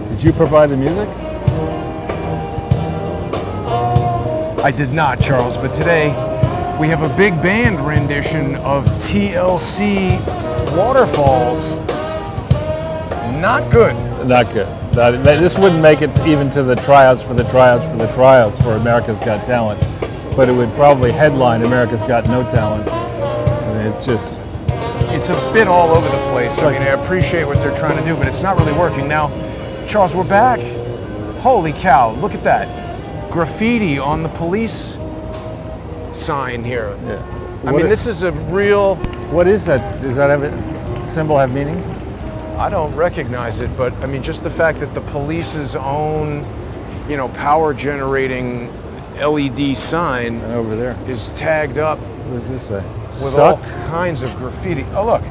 Did you provide the music? I did not, Charles, but today we have a big band rendition of TLC Waterfalls. Not good. Not good. This wouldn't make it even to the tryouts for for America's Got Talent, but it would probably headline America's Got No Talent. I mean, it's a bit all over the place. I mean, I appreciate what they're trying to do, but it's not really working. Now, Charles, we're back. Holy cow, look at that. Graffiti on the police sign here. Yeah. I mean, this is a real... What is that? Does that symbol have meaning? I don't recognize it, but I mean, just the fact that the police's own, power generating LED sign and over there is tagged up. What does this say? With all kinds of graffiti. Oh, look.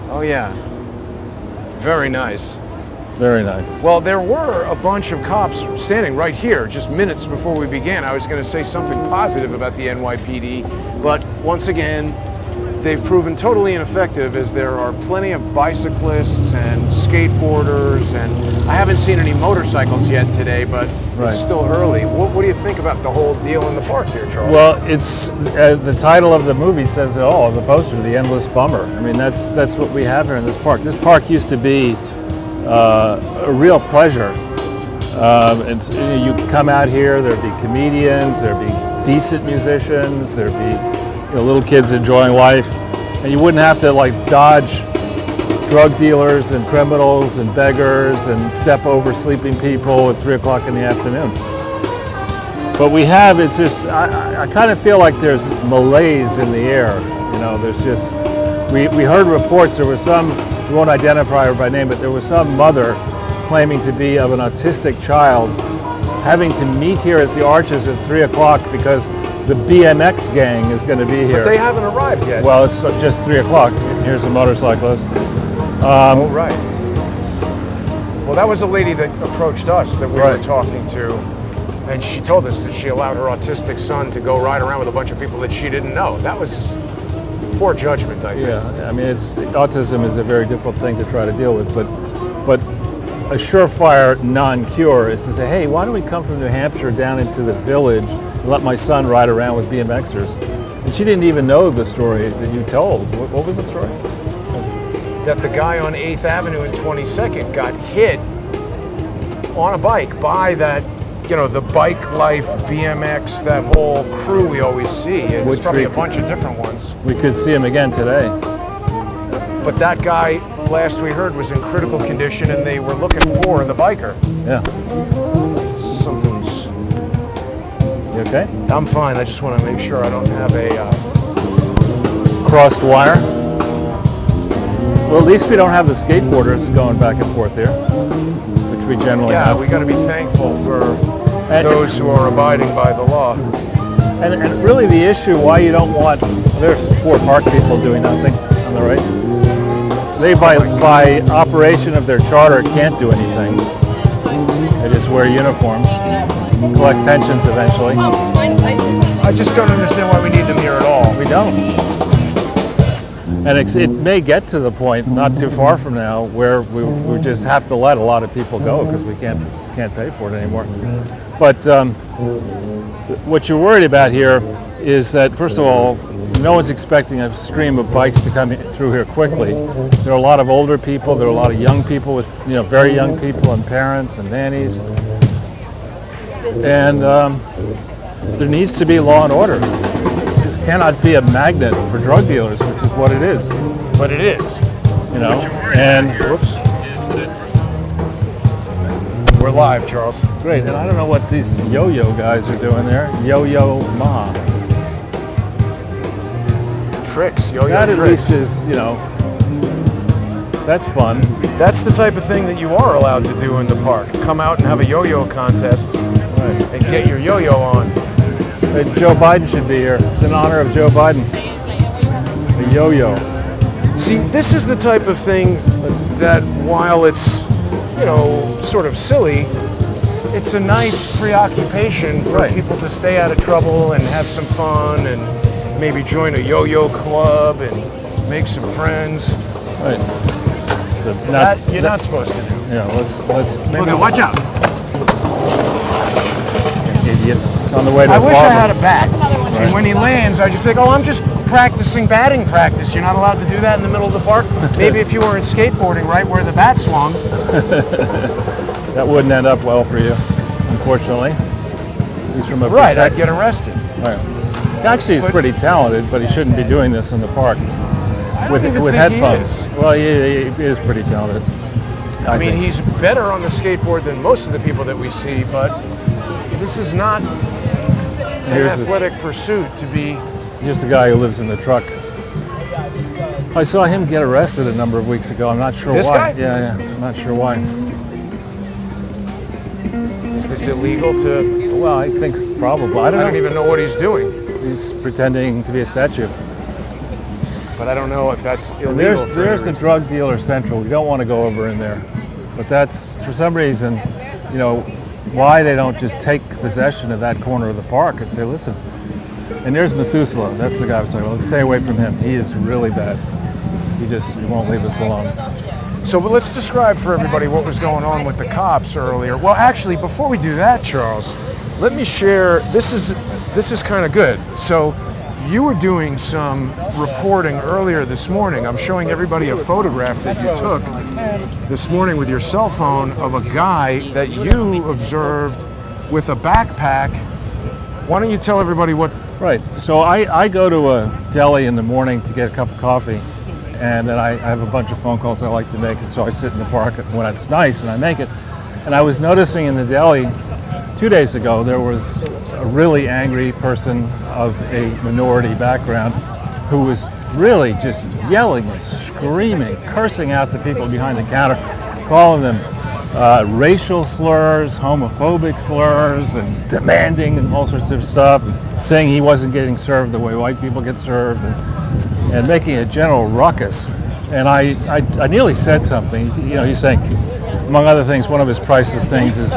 Oh, yeah. Very nice. Very nice. Well, there were a bunch of cops standing right here just minutes before we began. I was going to say something positive about the NYPD, but once again, they've proven totally ineffective, as there are plenty of bicyclists and skateboarders, and I haven't seen any motorcycles yet today, but it's still early. What do you think about the whole deal in the park here, Charles? Well, it's the title of the movie says it all. The poster, "The Endless Bummer." I mean, that's what we have here in this park. This park used to be a real pleasure. You come out here, there'd be comedians, there'd be decent musicians, there'd be little kids enjoying life, and you wouldn't have to dodge drug dealers and criminals and beggars and step over sleeping people at 3 o'clock in the afternoon. But it's just, I kind of feel like there's malaise in the air. There's just, we heard reports, there was some, we won't identify her by name, but there was some mother claiming to be of an autistic child having to meet here at the Arches at 3 o'clock because the BMX gang is going to be here. But they haven't arrived yet. Well, it's just 3 o'clock. Here's a motorcyclist. Oh, right. Well, that was a lady that approached us that we were talking to, and she told us that she allowed her autistic son to go ride around with a bunch of people that she didn't know. That was poor judgment, I think. Yeah, I mean, autism is a very difficult thing to try to deal with, but a surefire non-cure is to say, hey, why don't we come from New Hampshire down into the village and let my son ride around with BMXers? And she didn't even know the story that you told. What was the story? That the guy on 8th Avenue and 22nd got hit on a bike by that, the Bike Life, BMX, that whole crew we always see. And there's probably a bunch of different ones. We could see him again today. But that guy, last we heard, was in critical condition, and they were looking for the biker. Yeah. Something's... You okay? I'm fine. I just want to make sure I don't have a... crossed wire? Well, at least we don't have the skateboarders going back and forth here, which we generally have. Yeah, we got to be thankful for those who are abiding by the law. And really the issue why you don't want... There's 4 park people doing nothing on the right. They, by operation of their charter, can't do anything. They just wear uniforms, collect pensions eventually. I just don't understand why we need them here at all. We don't. And it may get to the point, not too far from now, where we just have to let a lot of people go because we can't pay for it anymore. But what you're worried about here is that, first of all, no one's expecting a stream of bikes to come through here quickly. There are a lot of older people, there are a lot of young people with, very young people and parents and nannies. And there needs to be law and order. This cannot be a magnet for drug dealers, which is what it is. But it is. And whoops. We're live, Charles. Great, and I don't know what these yo-yo guys are doing there. Yo-yo ma. Tricks, yo-yo that tricks. At least is, that's fun. That's the type of thing that you are allowed to do in the park. Come out and have a yo-yo contest and get your yo-yo on. Joe Biden should be here. It's in honor of Joe Biden. A yo-yo. See, this is the type of thing that while it's, sort of silly, it's a nice preoccupation for people to stay out of trouble and have some fun and maybe join a yo-yo club and make some friends. Right. So That you're not supposed to do. Yeah, let's maybe. Okay, watch out. Idiot. It's on the way to I the wish I barber. had a bat. And when he lands, I just be like, oh, I'm just practicing batting practice. You're not allowed to do that in the middle of the park? Maybe if you were in skateboarding, right, where the bat swung. That wouldn't end up well for you, unfortunately. He's from a Right, I'd get arrested. Right. Actually, he's pretty talented, but he shouldn't be doing this in the park with even think headphones. he is. Well, he is pretty talented. I mean, he's better on the skateboard than most of the people that we see, but this is not an athletic pursuit to be. Here's the guy who lives in the truck. I saw him get arrested a number of weeks ago. I'm not sure This why. guy? Yeah, I'm not sure why. Is this illegal to? Well, I think probably. I I don't don't know. even know what he's doing, He's pretending to be a statue. but I don't know if that's illegal. And for there's any the drug dealer central. We don't want to go over in there, but that's for some reason, you know, why they don't just take possession of that corner of the park and say, listen. And there's Methuselah. That's the guy I was talking about. Let's stay away from him. He is really bad. He won't leave us alone. So but let's describe for everybody what was going on with the cops earlier. Well, actually, before we do that, Charles, let me share. This is kind of good. So you were doing some reporting earlier this morning. I'm showing everybody a photograph that you took this morning with your cell phone of a guy that you observed with a backpack. Why don't you tell everybody what? Right. So I go to a deli in the morning to get a cup of coffee, and then I have a bunch of phone calls I like to make, and so I sit in the park when it's nice and I make it. And I was noticing in the deli 2 days ago there was a really angry person of a minority background who was really just yelling and screaming, cursing out the people behind the counter, calling them racial slurs, homophobic slurs, and demanding and all sorts of stuff, and saying he wasn't getting served the way white people get served, and making a general ruckus. And I nearly said something. You know, he's saying, among other things, one of his priceless things is,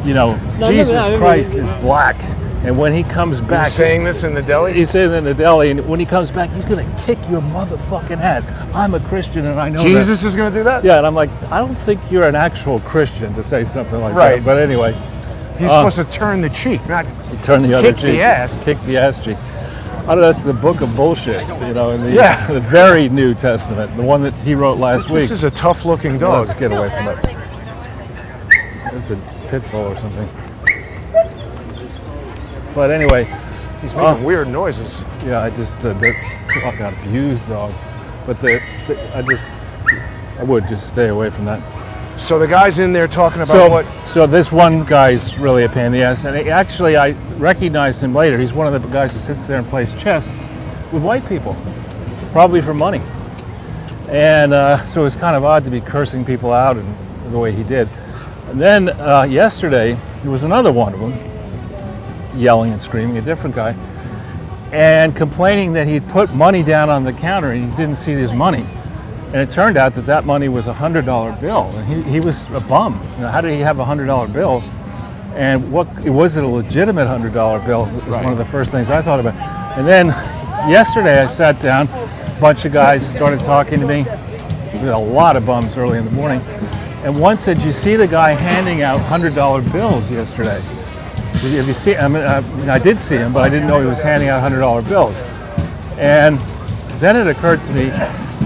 you know, Jesus Christ is black, and when he comes back, He's saying this in the deli? he's saying it in the deli, and when he comes back, he's going to kick your motherfucking ass. I'm a Christian, and I know Jesus that. is going to do that? Yeah, and I'm like, I don't think you're an actual Christian to say something like Right. that. But anyway, He's supposed to turn the cheek, not turn the other kick cheek. the ass. Kick the ass cheek. I don't know, that's the book of bullshit, you know, in the, Yeah. the very New Testament, the one that he wrote last week. This is a tough-looking dog. Let's get away from it. It's a pit bull or something. But anyway, He's making weird noises. yeah, I just got abused dog, but I would just stay away from that. So the guy's in there talking about what? So this one guy's really a pain in the ass, and actually I recognized him later. He's one of the guys who sits there and plays chess with white people, probably for money. And so it was kind of odd to be cursing people out in the way he did. And then yesterday, there was another one of them, yelling and screaming, a different guy, and complaining that he'd put money down on the counter and he didn't see his money. And it turned out that that money was a $100 bill, and he was a bum. You know, how did he have a $100 bill? And was it a legitimate $100 bill? Was one of the first things I thought about. And then yesterday I sat down, a bunch of guys started talking to me. There were a lot of bums early in the morning. And one said, "You see the guy handing out $100 bills yesterday? Have you seen?" I did see him, but I didn't know he was handing out $100 bills. And then it occurred to me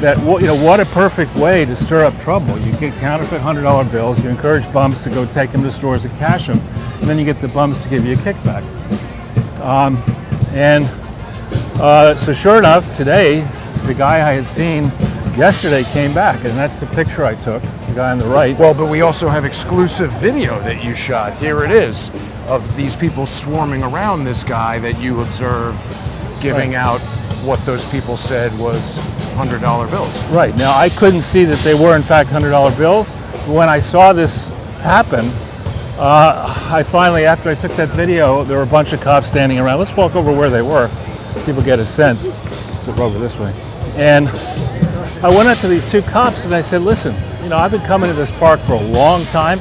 that what a perfect way to stir up trouble. You get counterfeit $100 bills. You encourage bums to go take them to stores and cash them, and then you get the bums to give you a kickback. So sure enough, today the guy I had seen yesterday came back, and that's the picture I took. The guy on the right. Well, but we also have exclusive video that you shot. Here it is, of these people swarming around this guy that you observed giving out what those people said was $100 bills. Right. Now, I couldn't see that they were in fact $100 bills. When I saw this happen, I finally, after I took that video, there were a bunch of cops standing around. Let's walk over where they were. People get a sense. So we're over this way. And I went up to these two cops and I said, "Listen, I've been coming to this park for a long time.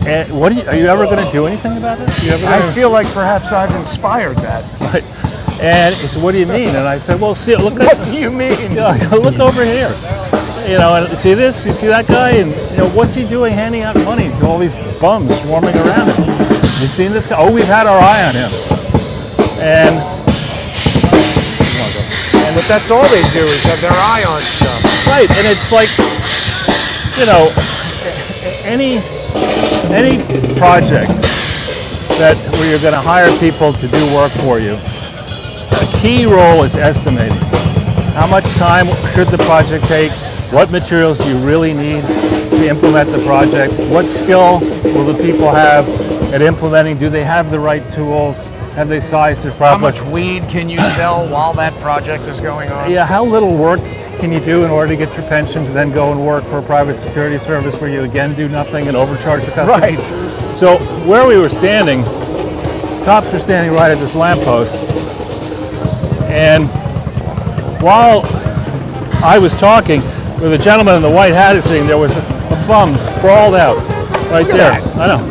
And are you ever going to do anything about this? I feel like perhaps I've inspired that. Right. And he said, "What do you mean?" And I said, "Well, see, look. What do you mean?" Look over here." You know, and see this? You see that guy? And you know, what's he doing handing out money to all these bums swarming around him? You seen this guy? Oh, we've had our eye on him. And But that's all they do is have their eye on stuff. right, and it's like, you know, any project that where you're going to hire people to do work for you, a key role is estimating. How much time should the project take? What materials do you really need to implement the project? What skill will the people have at implementing? Do they have the right tools? Have they sized it properly? How much weed can you sell while that project is going on? Yeah, how little work can you do in order to get your pension to then go and work for a private security service where you again do nothing and overcharge the customer? Right. So where we were standing, cops were standing right at this lamppost, and while I was talking, where the gentleman in the white hat is sitting, there was a bum sprawled out right there. That. I know.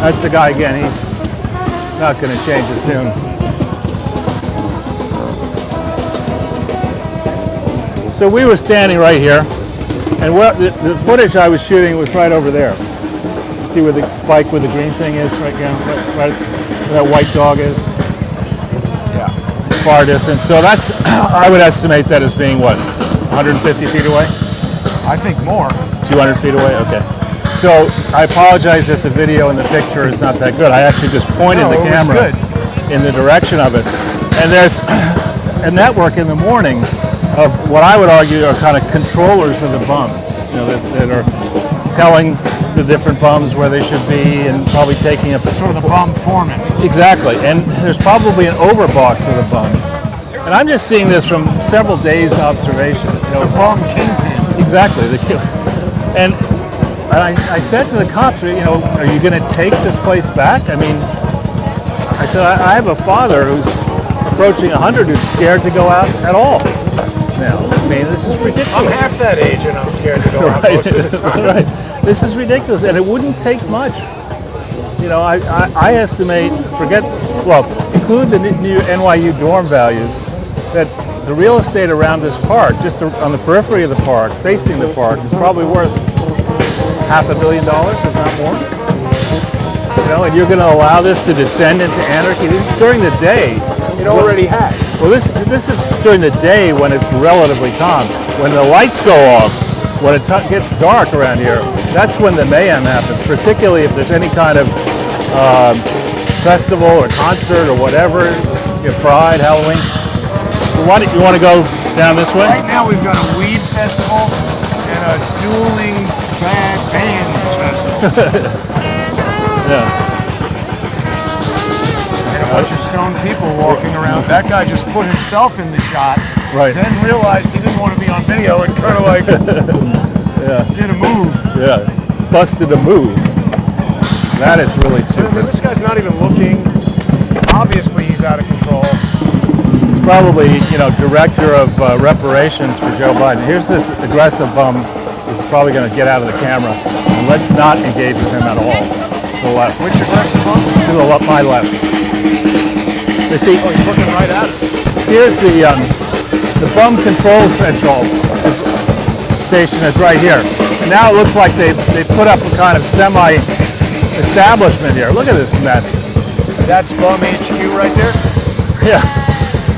That's the guy again. He's not going to change his tune. So we were standing right here, and the footage I was shooting was right over there. See where the bike with the green thing is, right where that white dog is? Yeah. Far distance. So that's, I would estimate that as being what, 150 feet away? I think more. 200 feet away? Okay. So I apologize if the video and the picture is not that good. I actually just pointed the camera in the direction of it. And there's a network in the morning of what I would argue are kind of controllers of the bums, you know, that are telling the different bums where they should be and probably taking up Sort of the bum foreman. Exactly, and there's probably an overboss of the bums. And I'm just seeing this from several days' observation. You know, The bum kingpin. exactly, the killer. And I said to the cops, you know, are you going to take this place back? I mean, I said, I have a father who's approaching 100 who's scared to go out at all now. I mean, this is ridiculous. I'm half that age and I'm scared to go out most of the time. Right. This is ridiculous, and it wouldn't take much. You know, I estimate, include the new NYU dorm values, that the real estate around this park, just on the periphery of the park, facing the park, is probably worth $500 million, if not more. You know, and you're going to allow this to descend into anarchy. This is during the day. It already has. Well, this is during the day when it's relatively calm. When the lights go off, when it gets dark around here, that's when the mayhem happens, particularly if there's any kind of festival or concert or whatever, Pride, Halloween. So why do you want to go down this way? Right now we've got a weed festival and a dueling bands festival. Yeah. And a bunch of stoned people walking around. That guy just put himself in the shot. Right. Then realized he didn't want to be on video and kind of like did a move. Yeah. Busted a move. That is really stupid. This guy's not even looking. Obviously he's out of control. It's probably, director of reparations for Joe Biden. Here's this aggressive bum who's probably going to get out of the camera. And let's not engage with him at all. To the left. Which aggressive bum? To the left, my left. You see, Oh, he's looking right at us. here's the bum control central station is right here. And now it looks like they put up a kind of semi-establishment here. Look at this mess. That's Bum HQ right there? Yeah,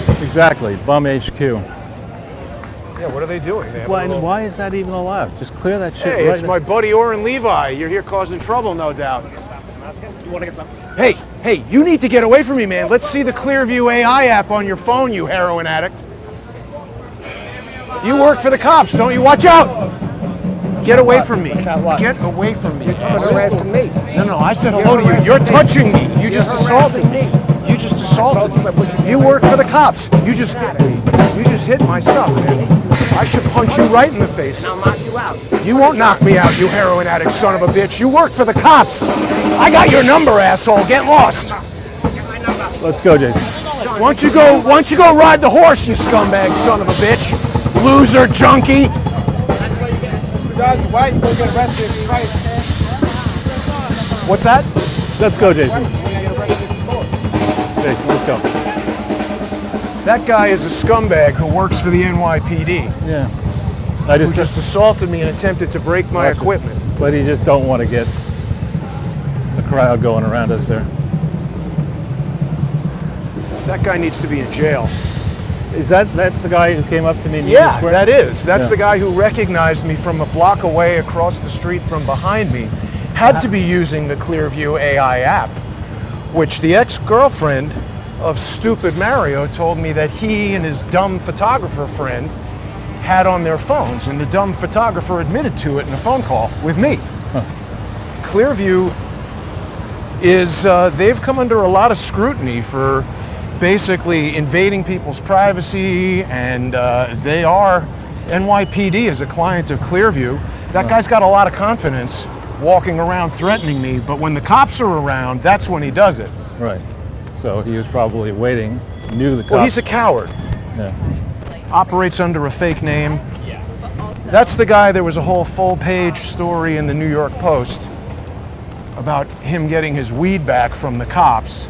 exactly, Bum HQ. Yeah, what are they doing? They have a little- Why is that even allowed? Just clear that shit Hey, right it's now. my buddy Oren Levi. You're here causing trouble, no doubt. You want to get some? Hey, you need to get away from me, man. Let's see the Clearview AI app on your phone, you heroin addict. You work for the cops, don't you? Watch out! Get away from me. Watch out what? Get away from me. Harassing me. No, I said hello to you. You're touching me. You just assaulted me. You just assaulted me. You work for the cops. You just hit my stuff, man. I should punch you right in the face. I'll knock you out. You won't knock me out, you heroin addict son of a bitch. You work for the cops. I got your number, asshole. Get lost. Let's go, Jason. Why don't you go ride the horse, you scumbag son of a bitch. Loser, junkie. Why you get arrested? Right. What's that? Let's go, Jason. Jason, let's go. That guy is a scumbag who works for the NYPD. Yeah. I who just assaulted me and attempted to break my equipment. But you just don't want to get a crowd going around us there. That guy needs to be in jail. That's the guy who came up to me? And Yeah, that is. That's Yeah. the guy who recognized me from a block away across the street from behind me. Had to be using the Clearview AI app, which the ex-girlfriend of stupid Mario told me that he and his dumb photographer friend had on their phones, and the dumb photographer admitted to it in a phone call with me. Clearview is, they've come under a lot of scrutiny for basically invading people's privacy, and they are, NYPD is a client of Clearview. That guy's got a lot of confidence walking around threatening me, but when the cops are around, that's when he does it. Right. So he was probably waiting, knew the cops. Well, he's a coward. Yeah. Operates under a fake name. That's the guy, there was a whole full-page story in the New York Post about him getting his weed back from the cops.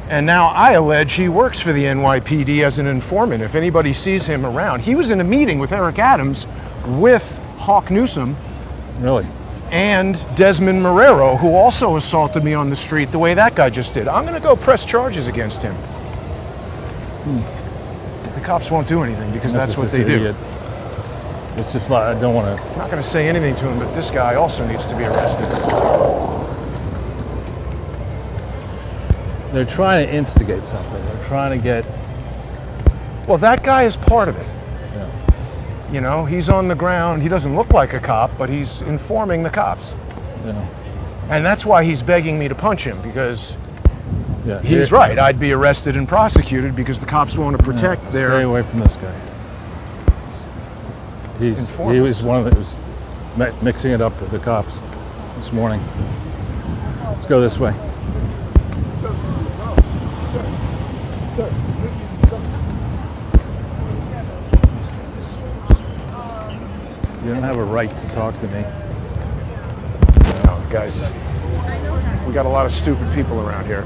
And now I allege he works for the NYPD as an informant. If anybody sees him around. He was in a meeting with Eric Adams, with Hawk Newsom, Really? and Desmond Marrero, who also assaulted me on the street the way that guy just did. I'm going to go press charges against him. The cops won't do anything because that's what just they this do. idiot. It's just like, I don't want to. I'm not going to say anything to him, but this guy also needs to be arrested. They're trying to instigate something. They're trying to get. Well, that guy is part of it. Yeah. You know, he's on the ground. He doesn't look like a cop, but he's informing the cops. Yeah. And that's why he's begging me to punch him, because Yeah. he's right. I'd be arrested and prosecuted because the cops want to protect Stay their... away from this guy. He Informants. was one of the, was mixing it up with the cops this morning. Let's go this way. You don't have a right to talk to me. No, guys, we got a lot of stupid people around here.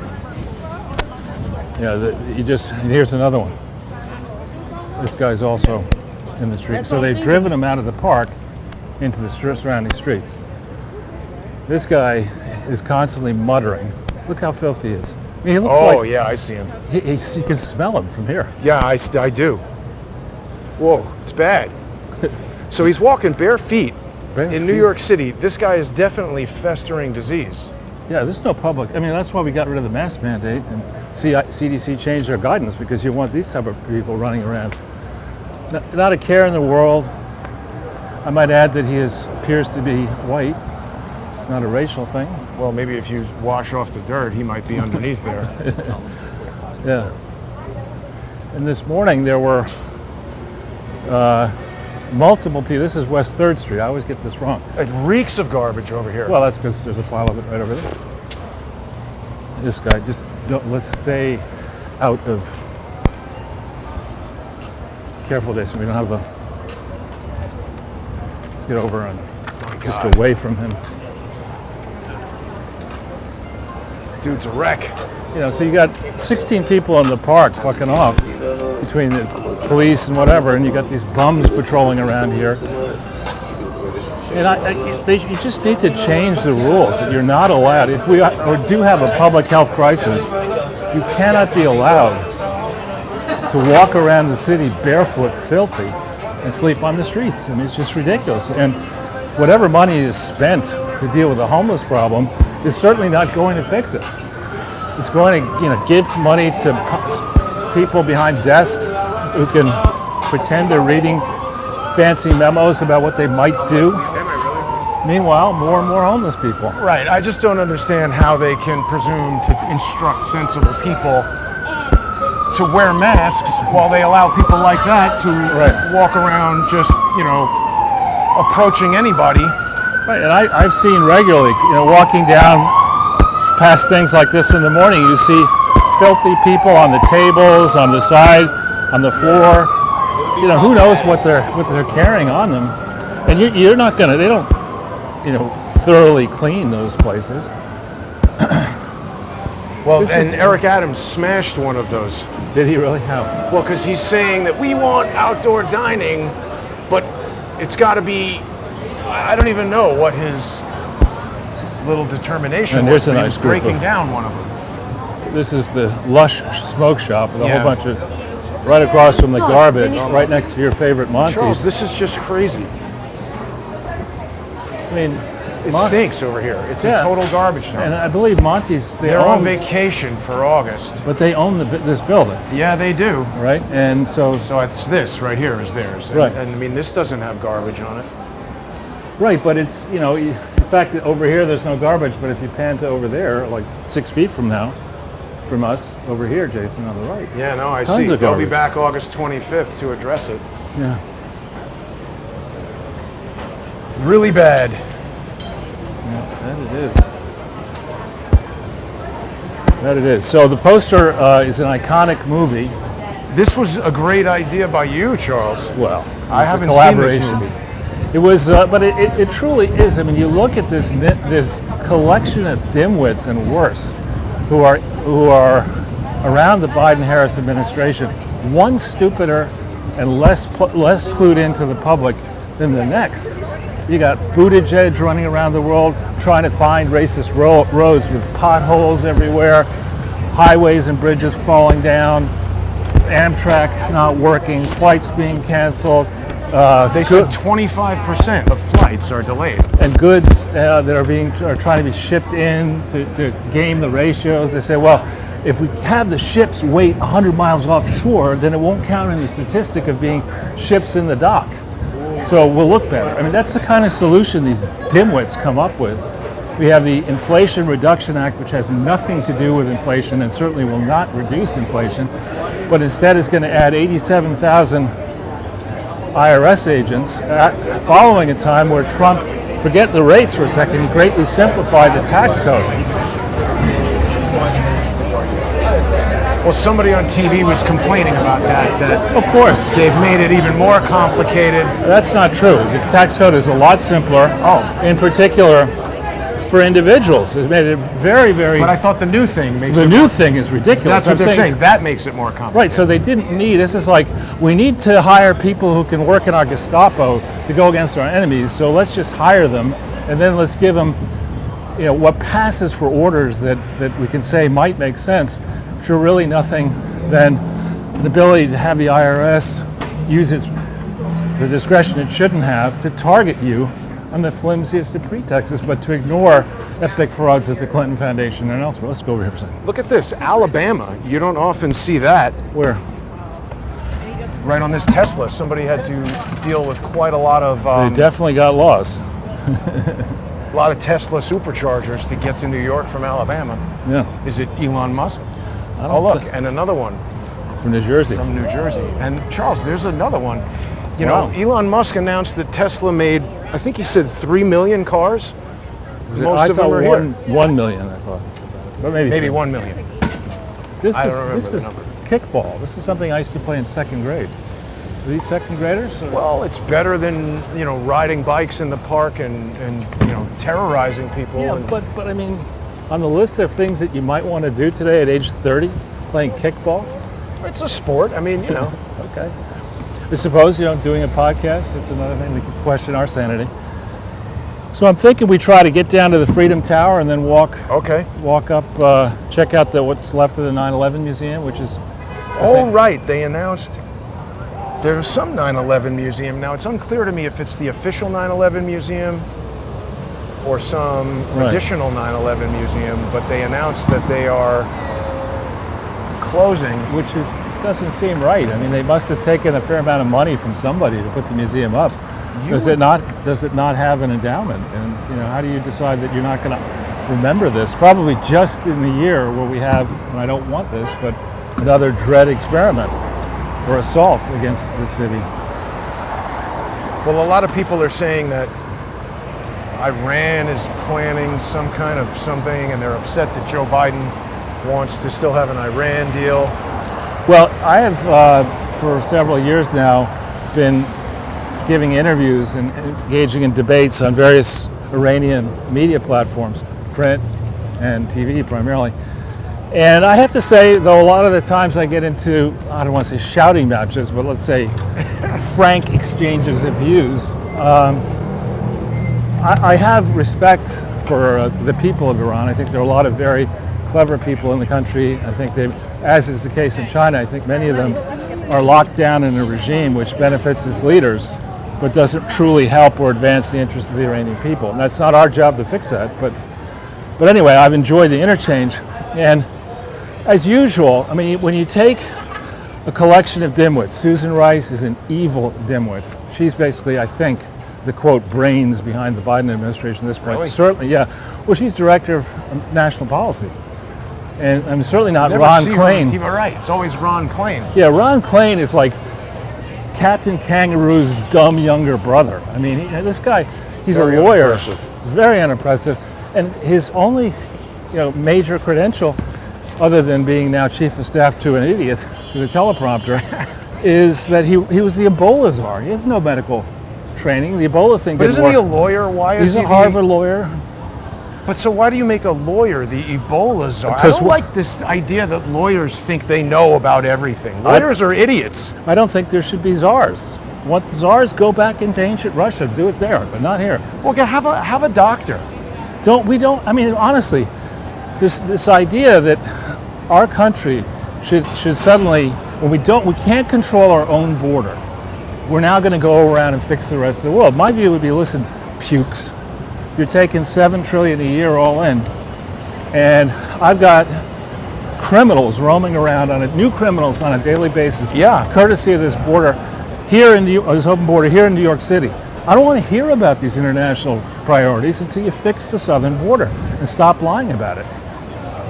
Yeah, and here's another one. This guy's also in the street. So they've driven him out of the park into the surrounding streets. This guy is constantly muttering. Look how filthy he is. I mean, he looks like Yeah, I see him. you can smell him from here. Yeah, I do. Whoa, it's bad. So he's walking bare feet Bare in New feet. York City. This guy is definitely festering disease. Yeah, there's no public. I mean, that's why we got rid of the mask mandate, and CDC changed their guidance, because you want these type of people running around. Not a care in the world. I might add that he appears to be white. It's not a racial thing. Well, maybe if you wash off the dirt, he might be underneath there. Yeah. And this morning there were multiple people. This is West 3rd Street. I always get this wrong. It reeks of garbage over here. Well, that's because there's a pile of it right over there. This guy, let's stay out of. Careful, Jason. We don't have let's get over and just away from him. Dude's a wreck. You know, so you got 16 people in the park fucking off between the police and whatever, and you got these bums patrolling around here. And you just need to change the rules that you're not allowed. If we do have a public health crisis, you cannot be allowed to walk around the city barefoot, filthy, and sleep on the streets. I mean, it's just ridiculous. And whatever money is spent to deal with the homeless problem is certainly not going to fix it. It's going to, give money to people behind desks who can pretend they're reading fancy memos about what they might do. Meanwhile, more and more homeless people. Right. I just don't understand how they can presume to instruct sensible people to wear masks while they allow people like that to walk around just, approaching anybody. Right, and I've seen regularly, walking down past things like this in the morning, you see filthy people on the tables, on the side, on the floor. Who knows what they're carrying on them. And you're not gonna, they don't, thoroughly clean those places. Well, Eric Adams smashed one of those. Did he really? How? Well, because he's saying that we want outdoor dining, but it's got to be, I don't even know what his little determination And was. here's a But he nice was group breaking of- down one of them. This is the Lush Smoke Shop with a Yeah. whole bunch of, right across from the garbage, right next to your favorite Charles, Monty's. this is just crazy. I mean, It Mon- stinks over here. It's Yeah. a total garbage dump. and I believe Monty's, They're on vacation for August. but they own this building, Yeah, they do. right? And so, So it's this right here is theirs. And, Right. and I mean, this doesn't have garbage on it. right, but it's, in fact, that over here there's no garbage, but if you pan to over there, like 6 feet from us, over here, Jason, on the right. Yeah, no, I Tons see. of They'll be garbage. back August 25th to address it. Yeah. Really bad. That it is. That it is. So the poster is an iconic movie. This was a great idea by you, Charles. Well, I it's a haven't seen this collaboration. movie. It was, but it truly is. I mean, you look at this collection of dimwits and worse, who are around the Biden-Harris administration, one stupider and less clued into the public than the next. You got Buttigieg running around the world trying to find racist roads with potholes everywhere, highways and bridges falling down, Amtrak not working, flights being canceled. They said 25% of flights are delayed. And goods that are trying to be shipped in to game the ratios. They say, well, if we have the ships wait 100 miles offshore, then it won't count in the statistic of being ships in the dock. So we'll look better. I mean, that's the kind of solution these dimwits come up with. We have the Inflation Reduction Act, which has nothing to do with inflation and certainly will not reduce inflation, but instead is going to add 87,000 IRS agents following a time where Trump, forget the rates for a second, he greatly simplified the tax code. Well, somebody on TV was complaining about that Of course, they've made it even more complicated. that's not true. The tax code is a lot simpler. Oh. In particular, for individuals, it's made it very, very. But I thought the new thing makes The it new thing is ridiculous. That's what I'm they're saying. That makes it more complicated. Right, so they didn't need, this is like, we need to hire people who can work in our Gestapo to go against our enemies, so let's just hire them, and then let's give them, what passes for orders that we can say might make sense, which are really nothing than an ability to have the IRS use the discretion it shouldn't have to target you on the flimsiest of pretexts, but to ignore epic frauds at the Clinton Foundation and elsewhere. Let's go over here for a second. Look at this. Alabama. You don't often see that. Where? Right on this Tesla. Somebody had to deal with quite a lot of They definitely got lost. Tesla superchargers to get to New York from Alabama. Yeah, Is it Elon Musk? I Oh, don't look, thi- and another one from New Jersey. from New Jersey. And Charles, there's another one. You Wow. know, Elon Musk announced that Tesla made, I think he said 3 million cars. Most I of them thought are here. 1 million, I thought. But maybe 1 million. This I is, don't remember this the is number. kickball. This is something I used to play in second grade. Are these second graders? Or? Well, it's better than, riding bikes in the park and terrorizing people. yeah, and, but I mean, on the list of things that you might want to do today at age 30, playing kickball. it's a sport. I mean, Okay. I suppose, doing a podcast, that's another thing that could question our sanity. So I'm thinking we try to get down to the Freedom Tower and then walk Okay. up, check out what's left of the 9/11 Museum, which is, Oh, right. They announced there's some 9/11 museum. Now, it's unclear to me if it's the official 9/11 museum or some Right. additional 9/11 museum, but they announced that they are closing. which doesn't seem right. I mean, they must have taken a fair amount of money from somebody to put the museum up. Does it not have an endowment? And how do you decide that you're not going to remember this? Probably just in the year where we have, and I don't want this, but another dread experiment or assault against the city. Well, a lot of people are saying that Iran is planning some kind of something, and they're upset that Joe Biden wants to still have an Iran deal. Well, I have for several years now been giving interviews and engaging in debates on various Iranian media platforms, print and TV primarily. And I have to say, though, a lot of the times I get into, I don't want to say shouting matches, but let's say frank exchanges of views, I have respect for the people of Iran. I think there are a lot of very clever people in the country. I think they, as is the case in China, I think many of them are locked down in a regime which benefits its leaders, but doesn't truly help or advance the interests of the Iranian people. And that's not our job to fix that. But anyway, I've enjoyed the interchange. And as usual, I mean, when you take a collection of dimwits, Susan Rice is an evil dimwit. She's basically, I think, the quote brains behind the Biden administration at this point. Really? Certainly, yeah. Well, she's director of national policy. And I'm certainly not Never Ron see her Klain. on TV, right? It's always Ron Klain. Yeah, Ron Klain is like Captain Kangaroo's dumb younger brother. I mean, this guy, he's Very a lawyer, unimpressive. very unimpressive, and his only, major credential, other than being now chief of staff to an idiot to the teleprompter, is that he was the Ebola czar. He has no medical training. The Ebola thing But didn't isn't work. he a lawyer? Why is He's he a Harvard lawyer. But so why do you make a lawyer the Ebola czar? I Because don't like this idea that lawyers think they know about everything. Lawyers are idiots. I don't think there should be czars. Want the czars, go back into ancient Russia, do it there, but not here. Well, have a doctor. I mean, honestly, this idea that our country should suddenly, when we can't control our own border, we're now going to go around and fix the rest of the world. My view would be, listen, pukes, you're taking $7 trillion a year all in, and I've got criminals roaming around new criminals on a daily basis. Yeah. Courtesy of this border here this open border here in New York City. I don't want to hear about these international priorities until you fix the southern border and stop lying about it.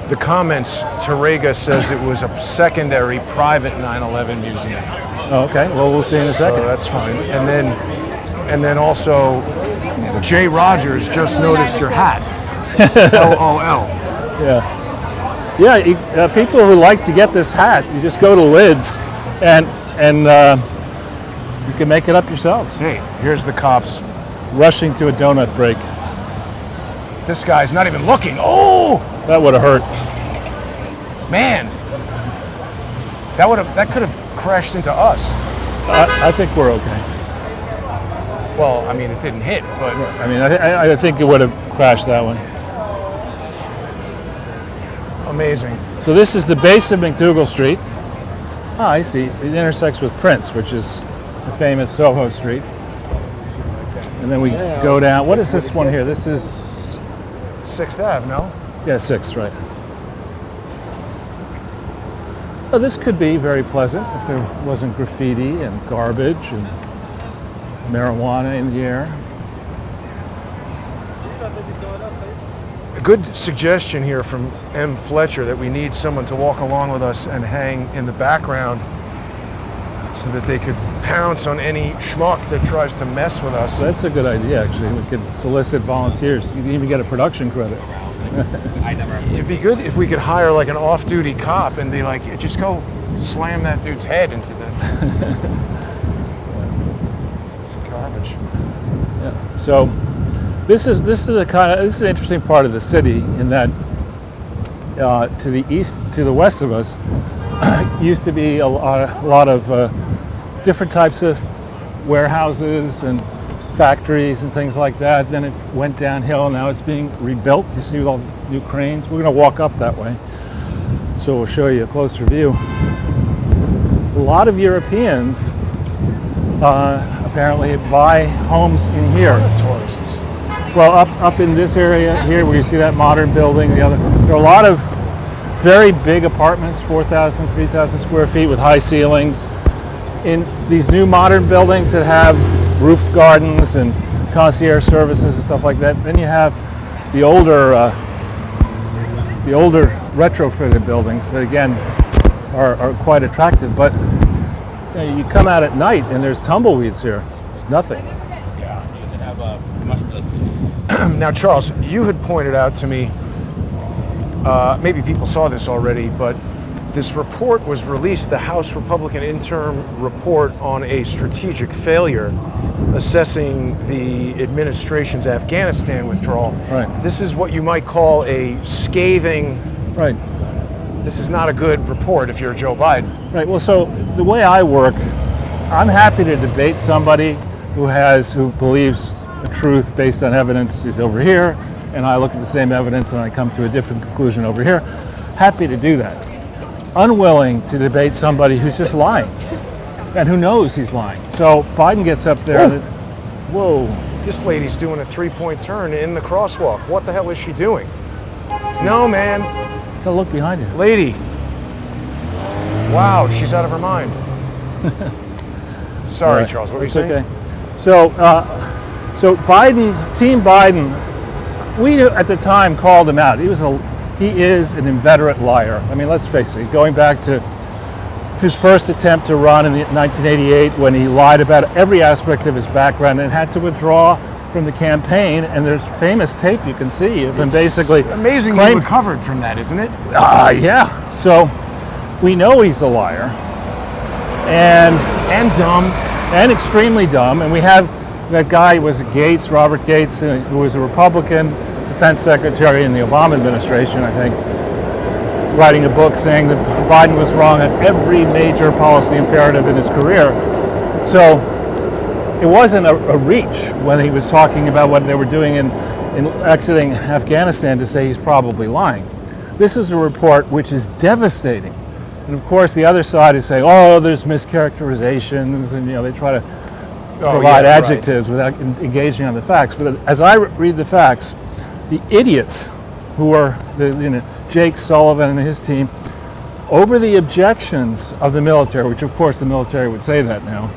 The comments, Tarega says it was a secondary private 9/11 museum. Okay, well, we'll see in a second. So that's fine. And then also, Jay Rogers just noticed your hat. LOL. Yeah, people who like to get this hat, you just go to Lids and you can make it up yourselves. Hey, here's the cops. Rushing to a donut break. This guy's not even looking. Oh, That would have hurt. man. That could have crashed into us. I think we're okay. Well, I mean, it didn't hit, but I mean, I think it would have crashed that one. amazing. So this is the base of McDougal Street. Ah, I see. It intersects with Prince, which is the famous Soho Street. And then we go down. What is this one here? This is 6th Ave, no? 6th, right. Oh, this could be very pleasant if there wasn't graffiti and garbage and marijuana in the air. A good suggestion here from M. Fletcher that we need someone to walk along with us and hang in the background so that they could pounce on any schmuck that tries to mess with us. So that's a good idea, actually. We could solicit volunteers. You can even get a production credit. It'd be good if we could hire like an off-duty cop and be like, just go slam that dude's head into the it's garbage. Yeah. So this is an interesting part of the city in that to the east, to the west of us, used to be a lot of different types of warehouses and factories and things like that. Then it went downhill. Now it's being rebuilt. You see all these new cranes. We're going to walk up that way, so we'll show you a closer view. A lot of Europeans apparently buy homes in here. Tourists. Well, up in this area here, where you see that modern building, there are a lot of very big apartments, 4,000, 3,000 square feet with high ceilings. In these new modern buildings that have roofed gardens and concierge services and stuff like that. Then you have the older retrofitted buildings that again are quite attractive. But you come out at night and there's tumbleweeds here. There's nothing. Now, Charles, you had pointed out to me, maybe people saw this already, but this report was released, the House Republican interim report on a strategic failure assessing the administration's Afghanistan withdrawal. Right. This is what you might call a scathing Right. this is not a good report if you're Joe Biden. Right. Well, so the way I work, I'm happy to debate somebody who believes the truth based on evidence is over here, and I look at the same evidence and I come to a different conclusion over here. Happy to do that. Unwilling to debate somebody who's just lying and who knows he's lying. So Biden gets up there. Whoa. This lady's doing a 3-point turn in the crosswalk. What the hell is she doing? No, man. Gotta look behind you. Lady. Wow, she's out of her mind. Sorry, Right. Charles, what were you It's saying? okay. So Biden, Team Biden, we at the time called him out. He is an inveterate liar. I mean, let's face it, going back to his first attempt to run in 1988 when he lied about every aspect of his background and had to withdraw from the campaign. And there's famous tape you can see of him basically Amazing he recovered from that, isn't it? Yeah. So we know he's a liar. And dumb. And extremely dumb. And we have that guy, was it Gates, Robert Gates, who was a Republican defense secretary in the Obama administration, I think, writing a book saying that Biden was wrong on every major policy imperative in his career. So it wasn't a reach when he was talking about what they were doing in exiting Afghanistan to say he's probably lying. This is a report which is devastating. And of course the other side is saying, oh, there's mischaracterizations, and they try to provide adjectives without engaging on the facts. But as I read the facts, the idiots who are Jake Sullivan and his team, over the objections of the military, which of course the military would say that now,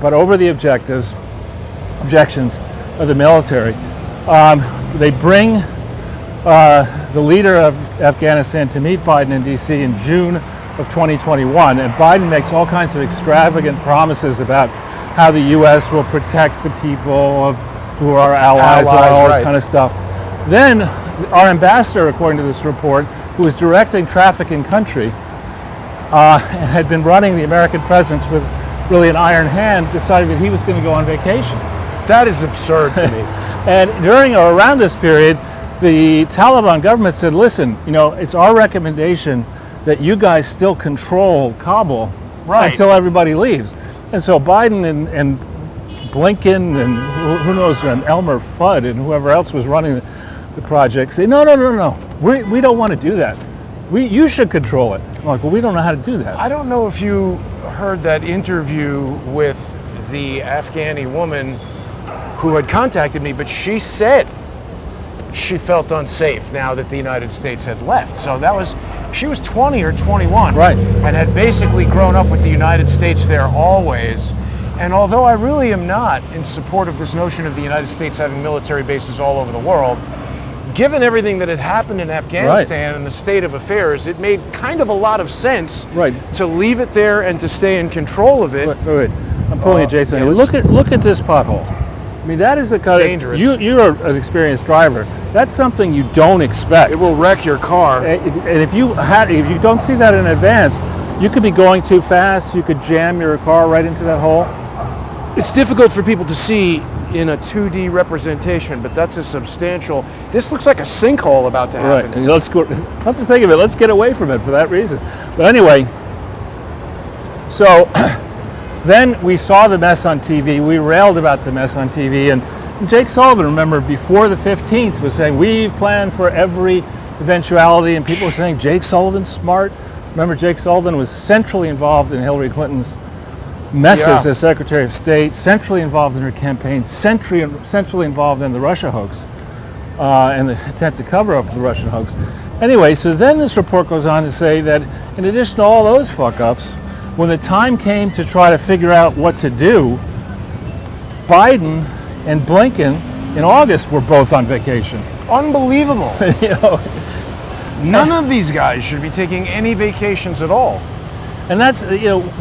but over the objections of the military, they bring the leader of Afghanistan to meet Biden in DC in June of 2021, and Biden makes all kinds of extravagant promises about how the U.S. will protect the people who are allies and all this kind of stuff. Then our ambassador, according to this report, who was directing traffic in country and had been running the American presence with really an iron hand, decided that he was going to go on vacation. That is absurd to me. And during or around this period, the Taliban government said, listen, it's our recommendation that you guys still control Kabul until everybody leaves. And so Biden and Blinken and who knows, and Elmer Fudd and whoever else was running the project say, no, we don't want to do that. You should control it. I'm like, well, we don't know how to do that. I don't know if you heard that interview with the Afghani woman who had contacted me, but she said she felt unsafe now that the United States had left. So she was 20 or 21, right, and had basically grown up with the United States there always. And although I really am not in support of this notion of the United States having military bases all over the world, given everything that had happened in Afghanistan and the state of affairs, it made kind of a lot of sense to leave it there and to stay in control of it. Wait. I'm pulling it, Jason. Look at this pothole. I mean, that is the kind of dangerous. You're an experienced driver. That's something you don't expect. It will wreck your car. And if you don't see that in advance, you could be going too fast. You could jam your car right into that hole. It's difficult for people to see in a 2D representation, but that's a substantial. This looks like a sinkhole about to happen. Right. And let's go. Come to think of it, let's get away from it for that reason. But anyway, so then we saw the mess on TV. We railed about the mess on TV, and Jake Sullivan, remember, before the 15th, was saying we've planned for every eventuality, and people were saying Jake Sullivan's smart. Remember, Jake Sullivan was centrally involved in Hillary Clinton's messes as Secretary of State, centrally involved in her campaign, centrally involved in the Russia hoax and the attempt to cover up the Russian hoax. Anyway, so then this report goes on to say that in addition to all those fuck-ups, when the time came to try to figure out what to do, Biden and Blinken in August were both on vacation. Unbelievable. None of these guys should be taking any vacations at all. And that's,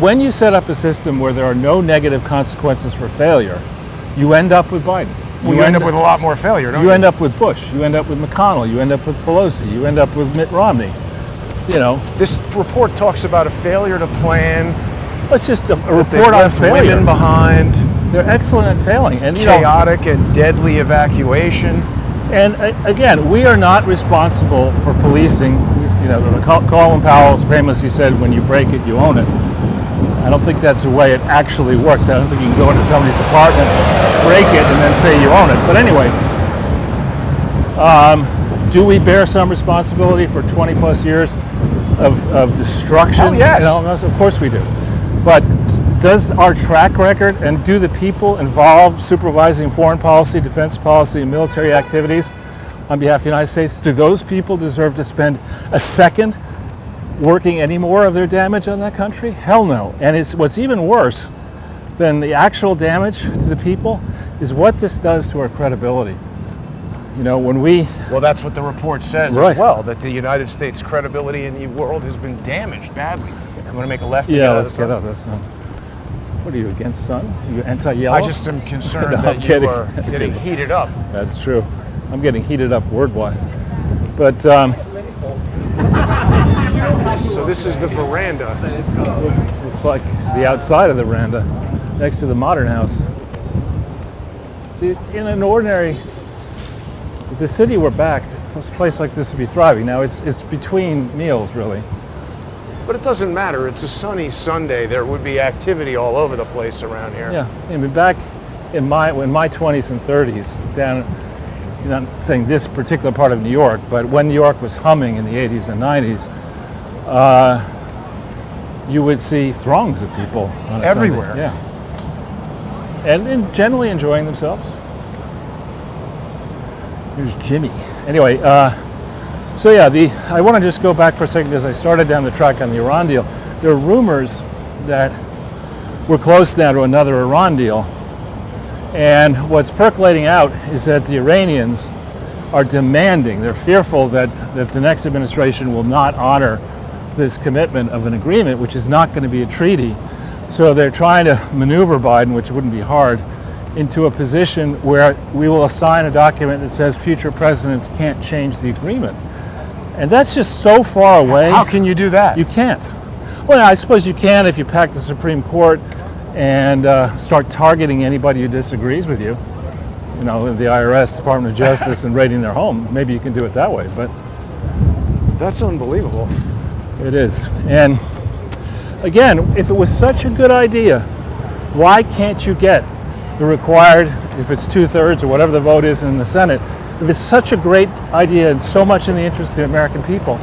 when you set up a system where there are no negative consequences for failure, you end up with Biden. You end up with a lot more failure, don't you? You end up with Bush. You end up with McConnell. You end up with Pelosi. You end up with Mitt Romney. This report talks about a failure to plan. It's just a report on failure. Women behind. They're excellent at failing. And chaotic and deadly evacuation. And again, we are not responsible for policing. Colin Powell famously said, when you break it, you own it. I don't think that's the way it actually works. I don't think you can go into somebody's apartment, break it, and then say you own it. But anyway, do we bear some responsibility for 20 plus years of destruction? Oh, yes. Of course we do. But does our track record and do the people involved supervising foreign policy, defense policy, and military activities on behalf of the United States, do those people deserve to spend a second working any more of their damage on that country? Hell no. And it's what's even worse than the actual damage to the people is what this does to our credibility. When we... Well, that's what the report says Right. as well, that the United States credibility in the world has been damaged badly. I'm going to make a left. Yeah, let's get up. What are you, against sun? Are you anti-yellow? I just am concerned No, that I'm you kidding. are getting heated up. That's true. I'm getting heated up word-wise. But So this is the veranda. looks like the outside of the veranda next to the modern house. See, in an ordinary, if the city were back, a place like this would be thriving. Now it's between meals, really. But it doesn't matter. It's a sunny Sunday. There would be activity all over the place around here. Yeah, I mean, back in my 20s and 30s, down, I'm not saying this particular part of New York, but when New York was humming in the 80s and 90s, you would see throngs of people on a Everywhere. Sunday. Yeah, and generally enjoying themselves. Here's Jimmy. Anyway, so yeah, I want to just go back for a second because I started down the track on the Iran deal. There are rumors that we're close now to another Iran deal. And what's percolating out is that the Iranians are demanding, they're fearful that the next administration will not honor this commitment of an agreement, which is not going to be a treaty. So they're trying to maneuver Biden, which wouldn't be hard, into a position where we will assign a document that says future presidents can't change the agreement. And that's just so far away. How can you do that? You can't. Well, I suppose you can if you pack the Supreme Court and start targeting anybody who disagrees with you. The IRS, Department of Justice, and raiding their home. Maybe you can do it that way, but... That's unbelievable. It is. And again, if it was such a good idea, why can't you get the required, if it's 2/3 or whatever the vote is in the Senate, if it's such a great idea and so much in the interest of the American people,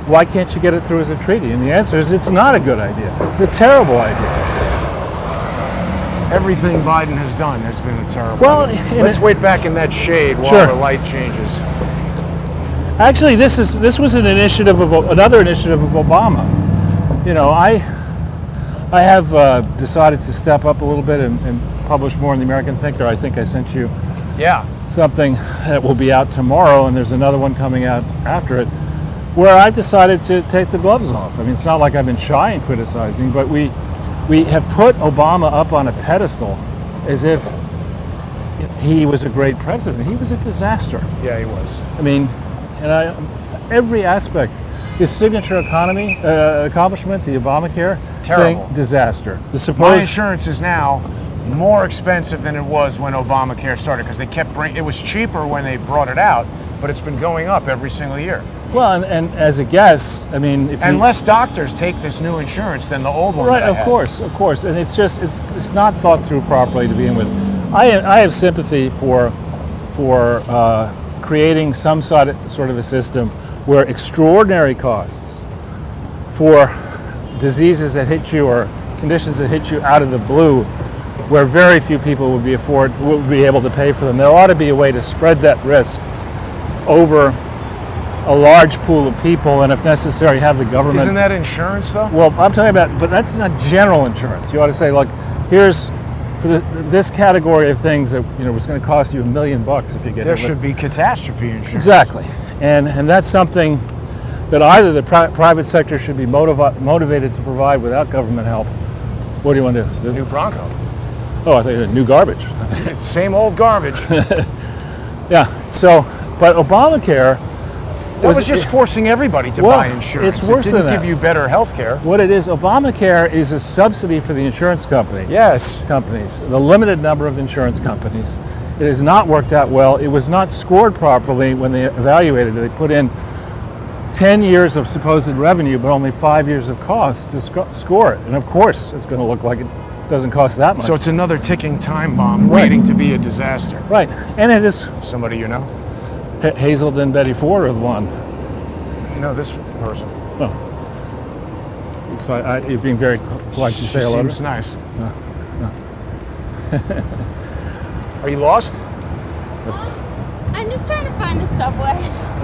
why can't you get it through as a treaty? And the answer is it's not a good idea. It's a terrible idea. Everything Biden has done has been a terrible Well, idea. Let's wait back in that shade while Sure. the light changes. Actually, this was another initiative of Obama. I have decided to step up a little bit and publish more in the American Thinker. I think I sent you Yeah. something that will be out tomorrow, and there's another one coming out after it, where I decided to take the gloves off. I mean, it's not like I've been shy in criticizing, but we have put Obama up on a pedestal as if he was a great president. He was a disaster. Yeah, he was. I mean, every aspect, his signature economy accomplishment, the Obamacare Terrible. thing, disaster. The My supposed insurance is now more expensive than it was when Obamacare started because they kept bringing. It was cheaper when they brought it out, but it's been going up every single year. well, and as a guess, I mean, if And you, less doctors take this new insurance than the old one. right, that I of had. course, and it's not thought through properly to begin with. I have sympathy for creating some sort of a system where extraordinary costs for diseases that hit you or conditions that hit you out of the blue, where very few people would be able to pay for them. There ought to be a way to spread that risk over a large pool of people, and if necessary, have the government. Isn't that insurance though? Well, I'm talking about, but that's not general insurance. You ought to say, look, here's for this category of things that it's going to cost you $1 million if you get There it. should be catastrophe insurance. Exactly, and that's something that either the private sector should be motivated to provide without government help. What do you want to do? The new Bronco. Oh, I thought you had new garbage. It's the same old garbage. Yeah. So, but Obamacare That was just forcing everybody to buy insurance. It's worse it didn't than that. give you better health care. What it is, Obamacare is a subsidy for the insurance companies, the limited number of insurance companies. It has not worked out well. It was not scored properly when they evaluated it. They put in 10 years of supposed revenue, but only 5 years of cost to score it. And of course, it's going to look like it doesn't cost that much. So it's another ticking time bomb Right. waiting to be a disaster. Right, and it is. Somebody you know? Hazelden and Betty Ford are the one. No, this person. Oh. So you're being very polite to She say hello. seems nice. Are you lost? I'm just trying to find the subway.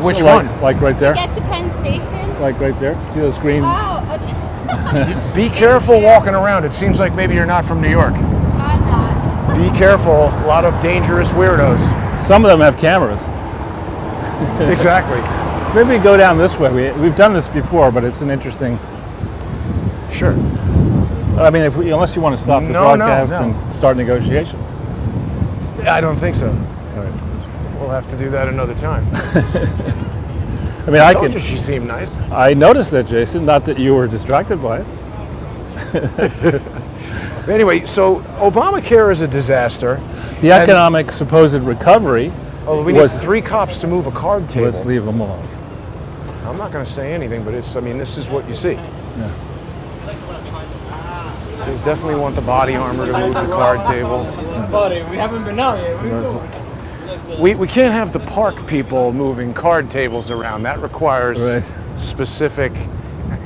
Which So one? Like right there? Get to Penn Station. Like right there? See those green? Oh, okay. Be careful walking around. It seems like maybe you're not from New York. I'm not. Be careful. A lot of dangerous weirdos. Some of them have cameras. Exactly. Maybe we go down this way. We've done this before, but it's an interesting. Sure. I mean, unless you want to stop the No, broadcast no. and start negotiations. I don't think so. All right. We'll have to do that another time. I mean, I Told could. you she seemed nice. I noticed that, Jason. Not that you were distracted by it. Anyway, so Obamacare is a disaster. The economic supposed recovery. Oh, we need was 3 cops to move a card table. Let's leave them alone. I'm not going to say anything, but I mean, this is what you see. Yeah. They definitely want the body armor to move the card table. Buddy, we haven't been out yet. What are you doing? We can't have the park people moving card tables around. That requires Right. specific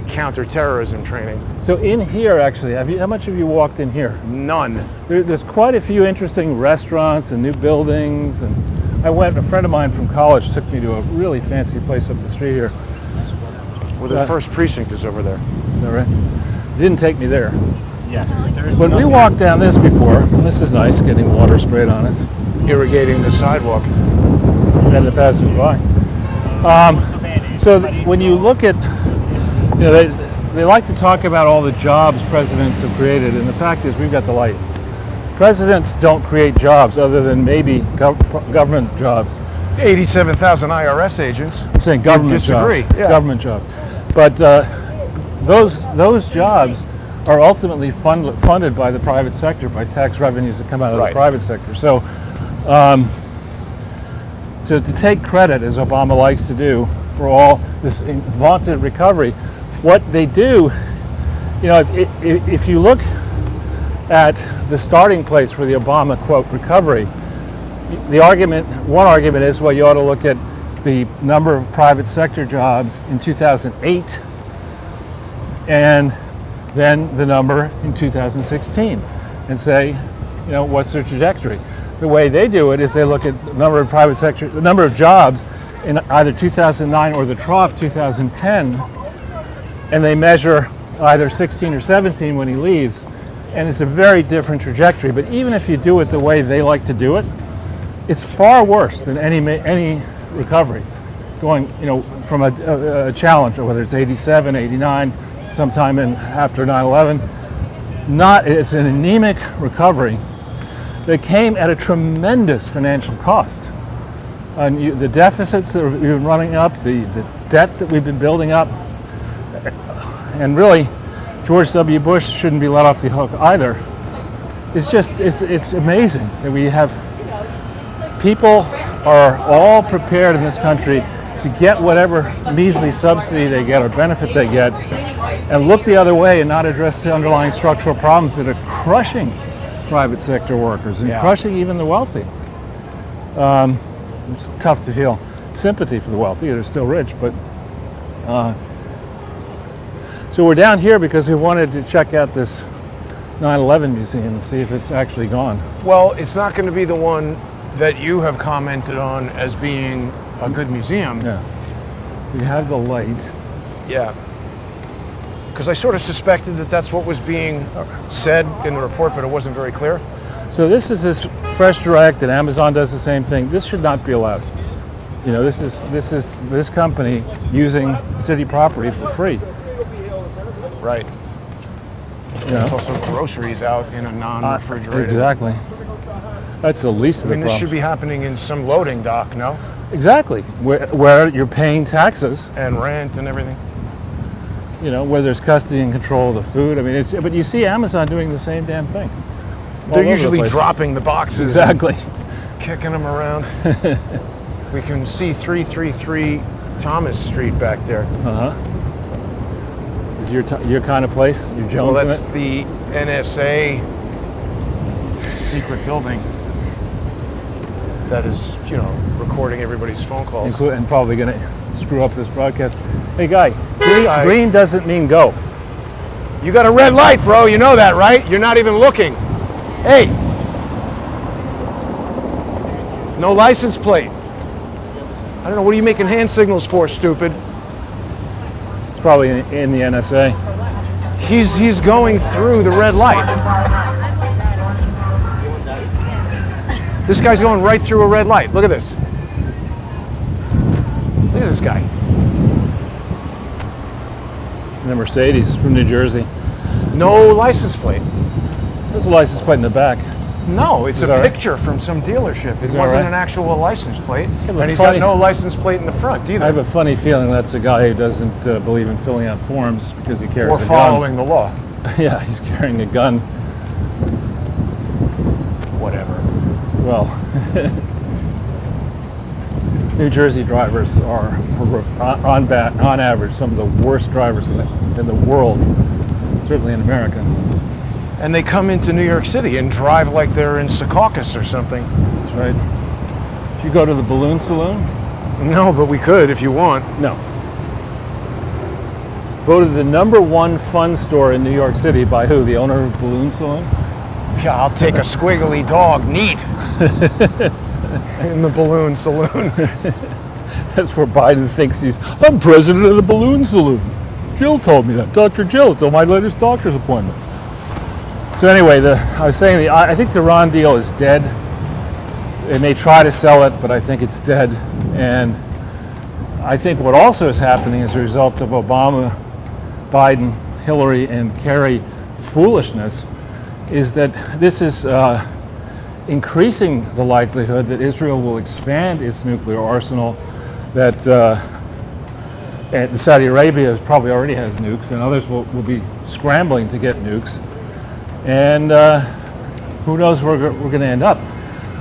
counterterrorism training. So in here, actually, how much have you walked in here? None. There's quite a few interesting restaurants and new buildings, and a friend of mine from college took me to a really fancy place up the street here. Well, the first precinct is over there. Is that right? Didn't take me there. Yes. There's When we nothing. walked down this before, and this is nice, getting water sprayed on us, Irrigating the sidewalk. and the passers-by. So when you look at, they like to talk about all the jobs presidents have created, and the fact is we've got the light. Presidents don't create jobs other than maybe government jobs. 87,000 IRS agents. I'm saying government disagree, jobs. yeah. Government jobs. But those jobs are ultimately funded by the private sector, by tax revenues that come out of Right. the private sector. So to take credit, as Obama likes to do, for all this vaunted recovery, what they do, if you look at the starting place for the Obama, quote, recovery, one argument is, well, you ought to look at the number of private sector jobs in 2008 and then the number in 2016 and say, what's their trajectory? The way they do it is they look at the number of private sector, the number of jobs in either 2009 or the trough 2010, and they measure either 16 or 17 when he leaves, and it's a very different trajectory. But even if you do it the way they like to do it, it's far worse than any recovery going, from a challenge, or whether it's 87, 89, sometime after 9/11. It's an anemic recovery that came at a tremendous financial cost. And the deficits that we've been running up, the debt that we've been building up, and really, George W. Bush shouldn't be let off the hook either. It's amazing that we have people are all prepared in this country to get whatever measly subsidy they get or benefit they get, and look the other way and not address the underlying structural problems that are crushing private sector workers and crushing even the wealthy. It's tough to feel sympathy for the wealthy. They're still rich, but so we're down here because we wanted to check out this 9/11 museum and see if it's actually gone. Well, it's not going to be the one that you have commented on as being a good museum. Yeah, we have the light. Yeah. Because I sort of suspected that that's what was being said in the report, but it wasn't very clear. So this is this Fresh Direct, and Amazon does the same thing. This should not be allowed. This is this company using city property for free. Right. There's also groceries out in a non-refrigerated. Exactly. That's the least of the This problem. should be happening in some loading dock, no? Exactly, where you're paying taxes. And rent and everything. Where there's custody and control of the food. I mean, but you see Amazon doing the same damn thing. all They're over the usually place. dropping the boxes. Exactly. And kicking them around. We can see 333 Thomas Street back there. Is your kind of place? Your Jones Well, in that's it? the NSA secret building that is, recording everybody's phone calls. And probably going to screw up this broadcast. Hey, guy, Guy. green doesn't mean go. You got a red light, bro. You know that, right? You're not even looking. Hey. No license plate. I don't know. What are you making hand signals for, stupid? It's probably in the NSA. He's going through the red light. This guy's going right through a red light. Look at this. Look at this guy. The Mercedes from New Jersey. No license plate. There's a license plate in the back. No, it's Is a that right? picture from some dealership. It that wasn't right? an actual license plate. but And he's funny- got no license plate in the front either. I have a funny feeling that's a guy who doesn't believe in filling out forms because he carries Or a following the law. gun. Yeah, he's carrying a gun. Whatever. Well, New Jersey drivers are on average some of the worst drivers in the world, certainly in America. And they come into New York City and drive like they're in Secaucus or something. That's right. Did you go to the Balloon Saloon? No, but we could if you want. No. Voted the #1 fun store in New York City by who? The owner of Balloon Saloon? Yeah, I'll take a squiggly dog. Neat. In the Balloon Saloon. That's where Biden thinks I'm president of the Balloon Saloon. Jill told me that. Dr. Jill, it's on my latest doctor's appointment. So anyway, I was saying, I think the Iran deal is dead. They may try to sell it, but I think it's dead. And I think what also is happening as a result of Obama, Biden, Hillary, and Kerry foolishness is that this is increasing the likelihood that Israel will expand its nuclear arsenal, that and Saudi Arabia probably already has nukes, and others will be scrambling to get nukes. And who knows where we're going to end up.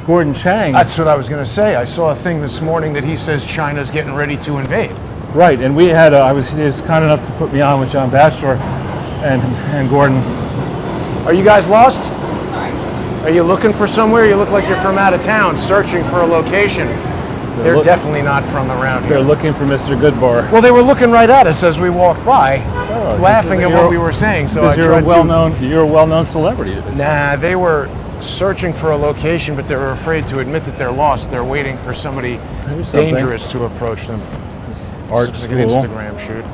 Gordon Chang. That's what I was going to say. I saw a thing this morning that he says China's getting ready to invade. Right, and we had, he was kind enough to put me on with John Batchelor and Gordon. Are you guys lost? Are you looking for somewhere? You look like you're from out of town, searching for a location. They're definitely not from around here. They're looking for Mr. Goodbar. Well, they were looking right at us as we walked by, laughing at you're- what we were saying. So I Because you're tried a well-known celebrity. Nah, they were searching for a location, but they were afraid to admit that they're lost. They're waiting for somebody Here's something. dangerous to approach them. Art It's school. like an Instagram shoot.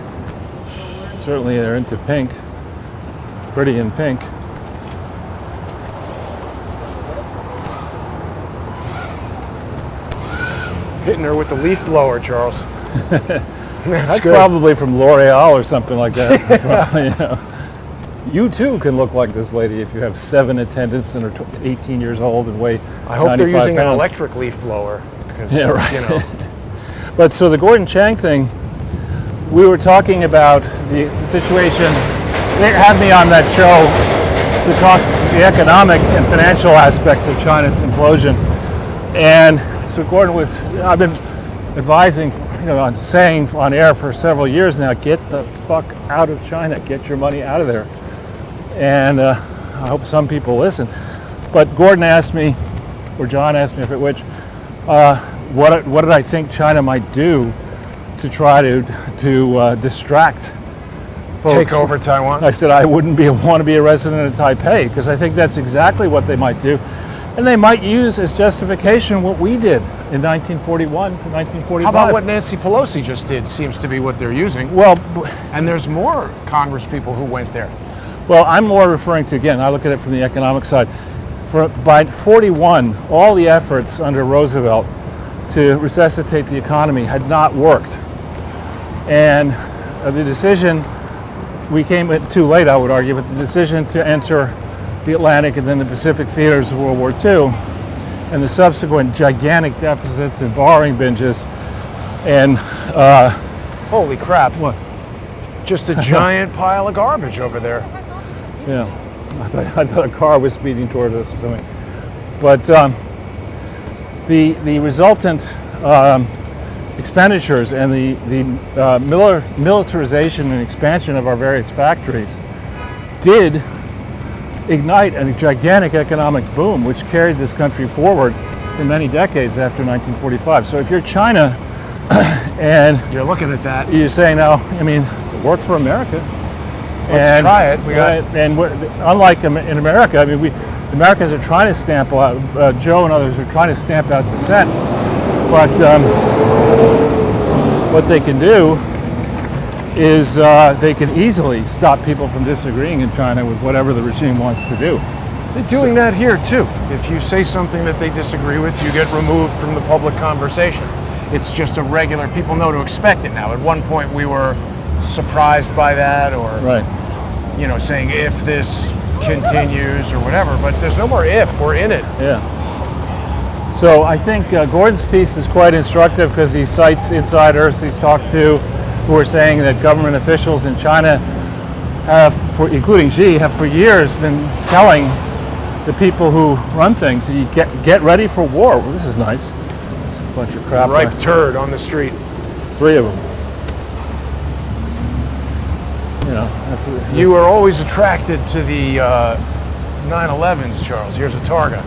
Certainly they're into pink. Pretty in pink. Hitting her with the leaf blower, Charles. That's probably from L'Oreal or something like that. You know. You too can look like this lady if you have 7 attendants and are 18 years old and weigh I hope 95 they're using an pounds. electric leaf blower. 'Cause, Yeah, right. You know, But so the Gordon Chang thing, we were talking about the situation. They had me on that show to talk the economic and financial aspects of China's implosion. And so Gordon I've been advising, on saying on air for several years now, get the fuck out of China, get your money out of there. And I hope some people listen. But Gordon asked me, or John asked me, what did I think China might do to try to distract folks. take over Taiwan. I said I wouldn't want to be a resident of Taipei, because I think that's exactly what they might do. And they might use as justification what we did in 1941 to 1945. How about what Nancy Pelosi just did? Seems to be what they're using. Well, And there's more Congress people who went there. Well, I'm more referring to, again, I look at it from the economic side. By 41, all the efforts under Roosevelt to resuscitate the economy had not worked. And the decision, we came too late, I would argue, but the decision to enter the Atlantic and then the Pacific theaters of World War II, and the subsequent gigantic deficits and borrowing binges, and Holy crap. what? Just a giant pile of garbage over there. Yeah, I thought a car was speeding toward us or something. But the resultant expenditures and the militarization and expansion of our various factories did ignite a gigantic economic boom, which carried this country forward for many decades after 1945. So if you're China and You're looking at that. you're saying now, I mean, work for America. Let's try it. Unlike in America, I mean, the Americans are trying to stamp out, Joe and others are trying to stamp out dissent, but what they can do is they can easily stop people from disagreeing in China with whatever the regime wants to do. They're doing that here too. If you say something that they disagree with, you get removed from the public conversation. It's just a regular, people know to expect it now. At one point we were surprised by that, or Right. saying if this continues or whatever, but there's no more if, we're in it. Yeah. So I think Gordon's piece is quite instructive because he cites insiders he's talked to who are saying that government officials in China have, including Xi, have for years been telling the people who run things, you get ready for war. Well, this is nice. It's a bunch of crap. Ripe turd on the street. 3 of them. You were always attracted to the 911s, Charles. Here's a Targa.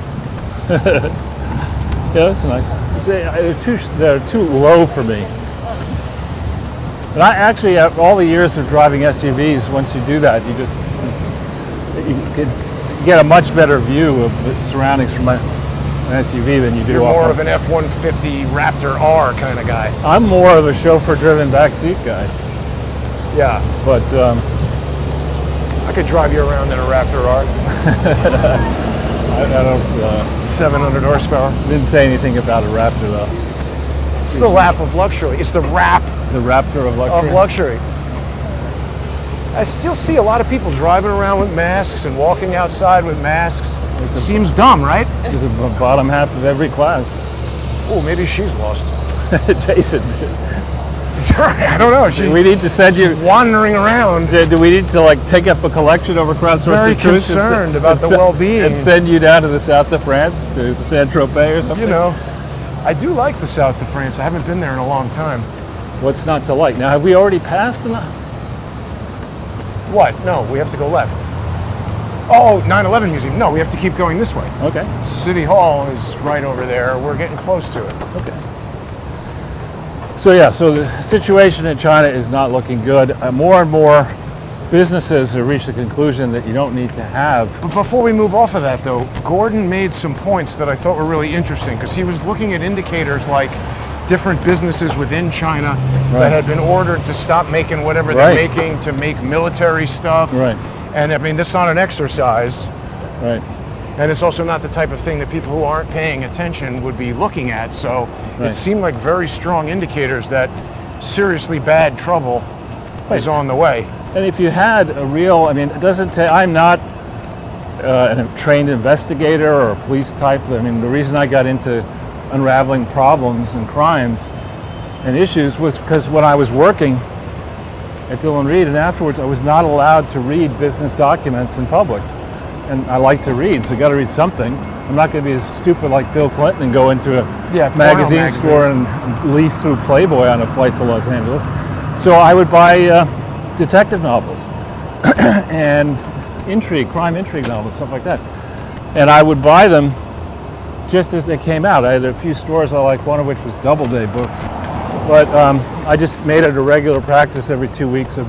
Yeah, that's nice. They're too low for me. And I actually, after all the years of driving SUVs, once you do that, you get a much better view of the surroundings from an SUV than you do. You're off more of an F-150 Raptor R kind of guy. I'm more of a chauffeur-driven backseat guy, Yeah, but I could drive you around in a Raptor R. I don't. 700 horsepower. Didn't say anything about a Raptor though. It's the lap of luxury. It's the rap The Raptor of luxury. of luxury. I still see a lot of people driving around with masks and walking outside with masks. Seems dumb, right? Is the bottom half of every class. Oh, maybe she's lost. Jason, I don't know. do She's we need to send you? wandering around. Do we need to take up a collection over Crowdsource? Very the Truth concerned about the well-being. and send you down to the south of France to Saint-Tropez or something? I do like the south of France. I haven't been there in a long time. What's not to like? Now, have we already passed enough? What? No, we have to go left. Oh, 9/11 Museum. No, we have to keep going this way. Okay. City Hall is right over there. We're getting close to it. Okay. So yeah, so the situation in China is not looking good. More and more businesses have reached the conclusion that you don't need to have. But before we move off of that, though, Gordon made some points that I thought were really interesting because he was looking at indicators like different businesses within China that had been ordered to stop making whatever they're making to make military stuff. Right. And I mean, this is not an exercise. Right. And it's also not the type of thing that people who aren't paying attention would be looking at. So it seemed like very strong indicators that seriously bad trouble is on the way. And if you had a real, I mean, it doesn't take, I'm not a trained investigator or a police type. I mean, the reason I got into unraveling problems and crimes and issues was because when I was working at Dillon Reed and afterwards, I was not allowed to read business documents in public. And I like to read, so you got to read something. I'm not going to be as stupid like Bill Clinton and go into a magazine store and leaf through Playboy on a flight to Los Angeles. So I would buy detective novels and crime intrigue novels, stuff like that. And I would buy them just as they came out. I had a few stores I liked, one of which was Doubleday Books. But I just made it a regular practice every 2 weeks or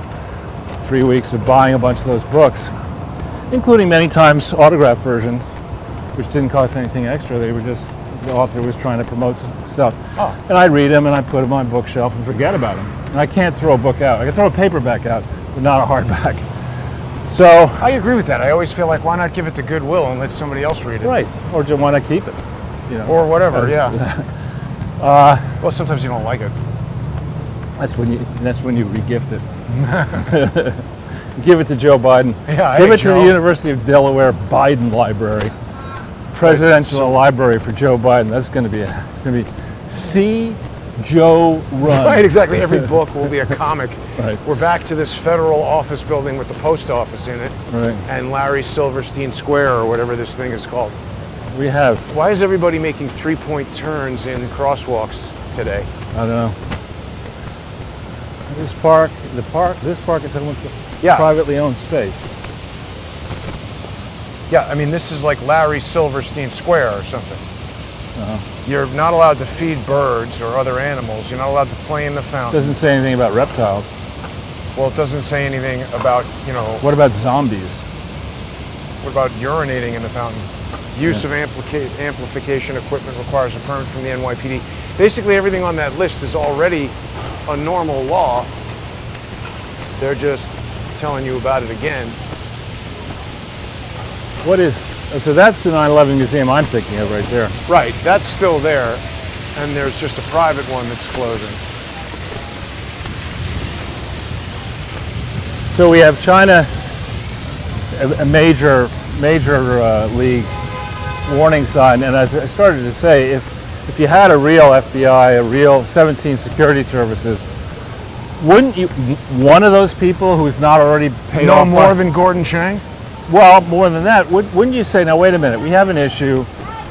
3 weeks of buying a bunch of those books, including many times autographed versions, which didn't cost anything extra. They were just, the author was trying to promote stuff. And I'd read them and I'd put them on my bookshelf and forget about them. And I can't throw a book out. I can throw a paperback out, but not a hardback. So I agree with that. I always feel like, why not give it to Goodwill and let somebody else read it? Right, or just want to keep it. Or whatever, well, sometimes you don't like it. That's when you regift it. Give it to Joe Biden. Yeah, give hey, it to the University of Delaware Biden Library, presidential library for Joe Biden. That's going to be it's going to be See Joe Run. Right, exactly. Every book will be a comic. Right. We're back to this federal office building with the post office in it, and Larry Silverstein Square or whatever this thing is called. We have. Why is everybody making 3-point turns in crosswalks? today. I don't know. This park is a Yeah. privately owned space. Yeah, I mean, this is like Larry Silverstein Square or something. You're not allowed to feed birds or other animals. You're not allowed to play in the fountain. Doesn't say anything about reptiles. Well, it doesn't say anything about, What about zombies? what about urinating in the fountain? Use of amplification equipment requires a permit from the NYPD. Basically, everything on that list is already a normal law. They're just telling you about it again. So that's the 9/11 museum I'm thinking of right there. Right, that's still there, and there's just a private one that's closing. So we have China, a major league warning sign, and as I started to say, if you had a real FBI, a real 17 security services, wouldn't you, one of those people who's not already paid No off more than Gordon Chang? Well, more than that, wouldn't you say, now wait a minute, we have an issue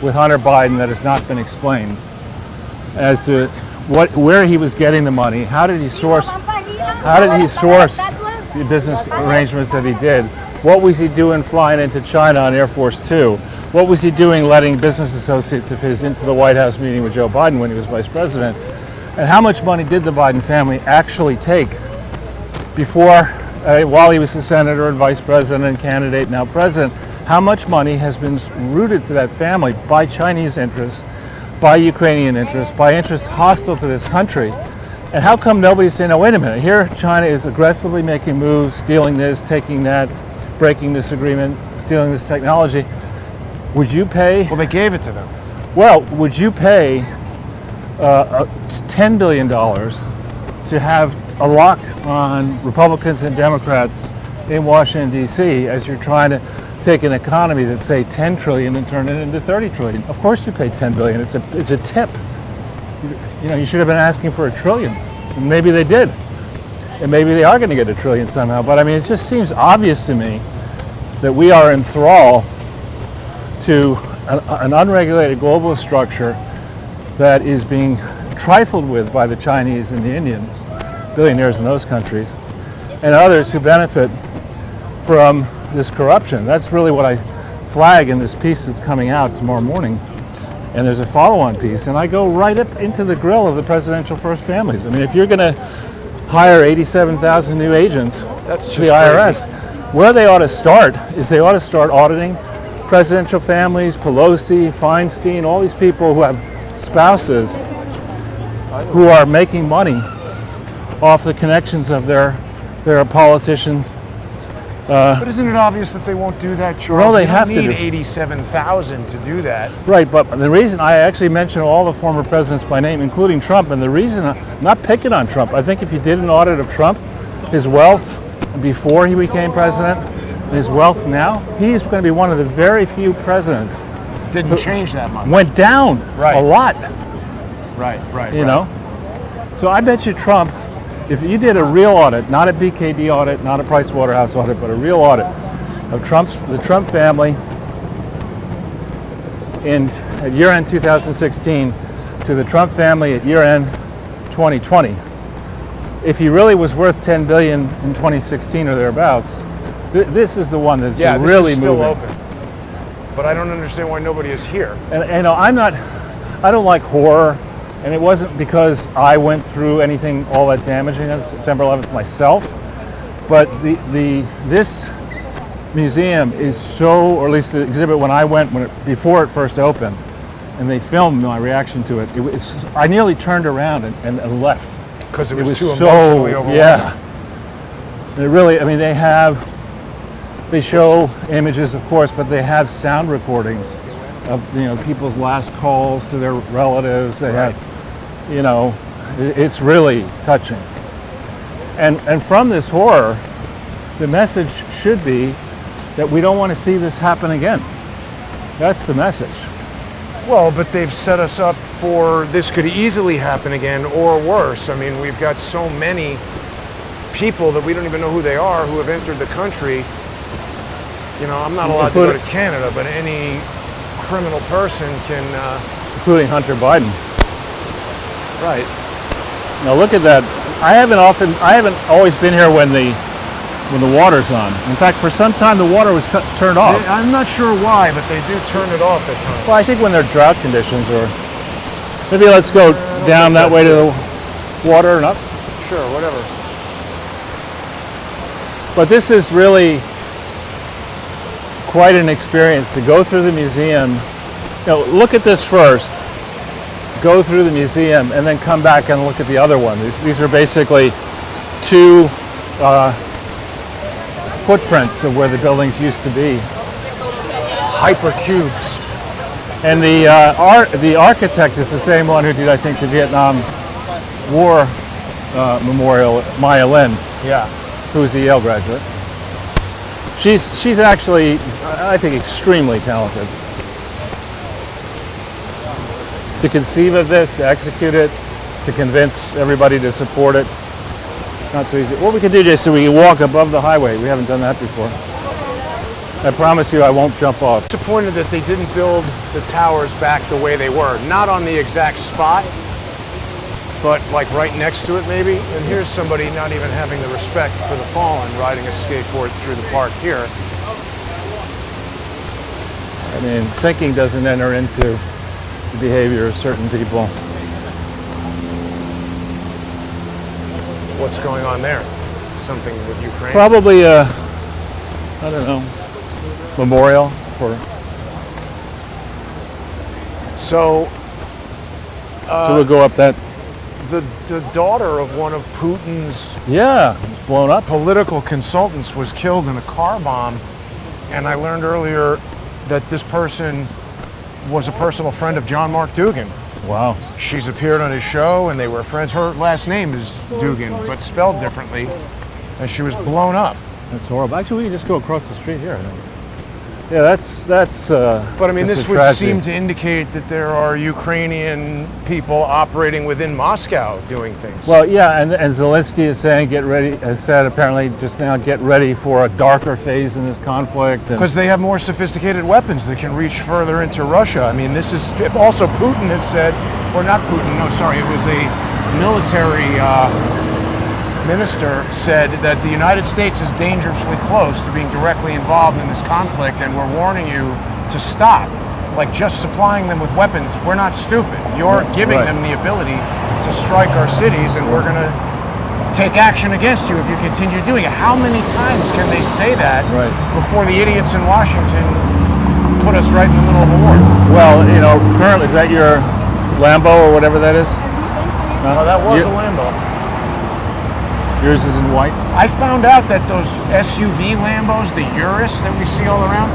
with Hunter Biden that has not been explained as to where he was getting the money, how did he source the business arrangements that he did, what was he doing flying into China on Air Force Two, what was he doing letting business associates of his into the White House meeting with Joe Biden when he was vice president, and how much money did the Biden family actually take before, while he was a senator and vice president and candidate, now president, how much money has been rooted to that family by Chinese interests, by Ukrainian interests, by interests hostile to this country? And how come nobody's saying, no, wait a minute, here China is aggressively making moves, stealing this, taking that, breaking this agreement, stealing this technology. Would you pay? Well, they gave it to them. Well, would you pay $10 billion to have a lock on Republicans and Democrats in Washington, D.C. as you're trying to take an economy that's, say, 10 trillion and turn it into 30 trillion? Of course you pay 10 billion. It's a tip. You should have been asking for $1 trillion. And maybe they did. And maybe they are going to get $1 trillion somehow. But I mean, it just seems obvious to me that we are in thrall to an unregulated globalist structure that is being trifled with by the Chinese and the Indians, billionaires in those countries, and others who benefit from this corruption. That's really what I flag in this piece that's coming out tomorrow morning. And there's a follow-on piece, and I go right up into the grill of the presidential first families. I mean, if you're going to hire 87,000 new agents That's to the just IRS, crazy. where they ought to start is they ought to start auditing presidential families, Pelosi, Feinstein, all these people who have spouses who are making money off the connections of their politician. But isn't it obvious that they won't do that, Charles? Well, they You don't have to need do. 87,000 to do that. Right, but the reason I actually mentioned all the former presidents by name, including Trump, and the reason I'm not picking on Trump, I think if you did an audit of Trump, his wealth before he became president, and his wealth now, he's going to be one of the very few presidents Didn't change that much. went down Right. a lot, Right. you know? So I bet you Trump, if you did a real audit, not a BKD audit, not a Pricewaterhouse audit, but a real audit of the Trump family at year-end 2016 to the Trump family at year-end 2020, if he really was worth $10 billion in 2016 or thereabouts, this is the one that's really this is still moving. open. But I don't understand why nobody is here. And I don't like horror, and it wasn't because I went through anything all that damaging on September 11th myself, but this museum is so, or at least the exhibit when I went before it first opened, and they filmed my reaction to it. I nearly turned around and left. Because it was too so emotionally overwhelming. yeah. They really, I mean, they show images, of course, but they have sound recordings of people's last calls to their relatives. They have, it's really touching. And from this horror, the message should be that we don't want to see this happen again. That's the message. Well, but they've set us up for this could easily happen again or worse. I mean, we've got so many people that we don't even know who they are who have entered the country. I'm not allowed to go to Canada, but any criminal person can... Including Hunter Biden. Right. Now look at that. I haven't always been here when the water's on. In fact, for some time the water was turned off. I'm not sure why, but they do turn it off at times. Well, I think when they're drought conditions, or maybe let's go down that way to the water and up. Sure, whatever. But this is really quite an experience to go through the museum. Look at this first, go through the museum, and then come back and look at the other one. These are basically two footprints of where the buildings used to be. Hypercubes. And the architect is the same one who did, I think, the Vietnam War Memorial, Maya Lin. Yeah. Who's a Yale graduate. She's actually, I think, extremely talented. To conceive of this, to execute it, to convince everybody to support it, not so easy. What we can do, Jason, we can walk above the highway. We haven't done that before. I promise you I won't jump off. Disappointed that they didn't build the towers back the way they were. Not on the exact spot, but like right next to it maybe. And here's somebody not even having the respect for the fallen, riding a skateboard through the park here. I mean, thinking doesn't enter into the behavior of certain people. What's going on there? Something with Ukraine? Probably I don't know, memorial for... So we'll go up that... The daughter of one of Putin's it's blown up. political consultants was killed in a car bomb, and I learned earlier that this person was a personal friend of John Mark Dougan. Wow. She's appeared on his show, and they were friends. Her last name is Dougan, but spelled differently, and she was blown up. That's horrible. Actually, we can just go across the street here, I think. Yeah, that's. But I mean, that's this a would tragedy. seem to indicate that there are Ukrainian people operating within Moscow doing things. Well, yeah, and Zelensky is saying, has said apparently just now, get ready for a darker phase in this conflict. Because they have more sophisticated weapons that can reach further into Russia. I mean, this is also Putin has said, or not Putin, no, sorry, it was a military minister said that the United States is dangerously close to being directly involved in this conflict, and we're warning you to stop. Like, just supplying them with weapons, we're not stupid. You're giving them the ability to strike our cities, and we're going to take action against you if you continue doing it. How many times can they say that before the idiots in Washington put us right in the middle of a war? Well, currently, is that your Lambo or whatever that is? Oh, that was a Lambo. Yours is in white? I found out that those SUV Lambos, the Urus that we see all around,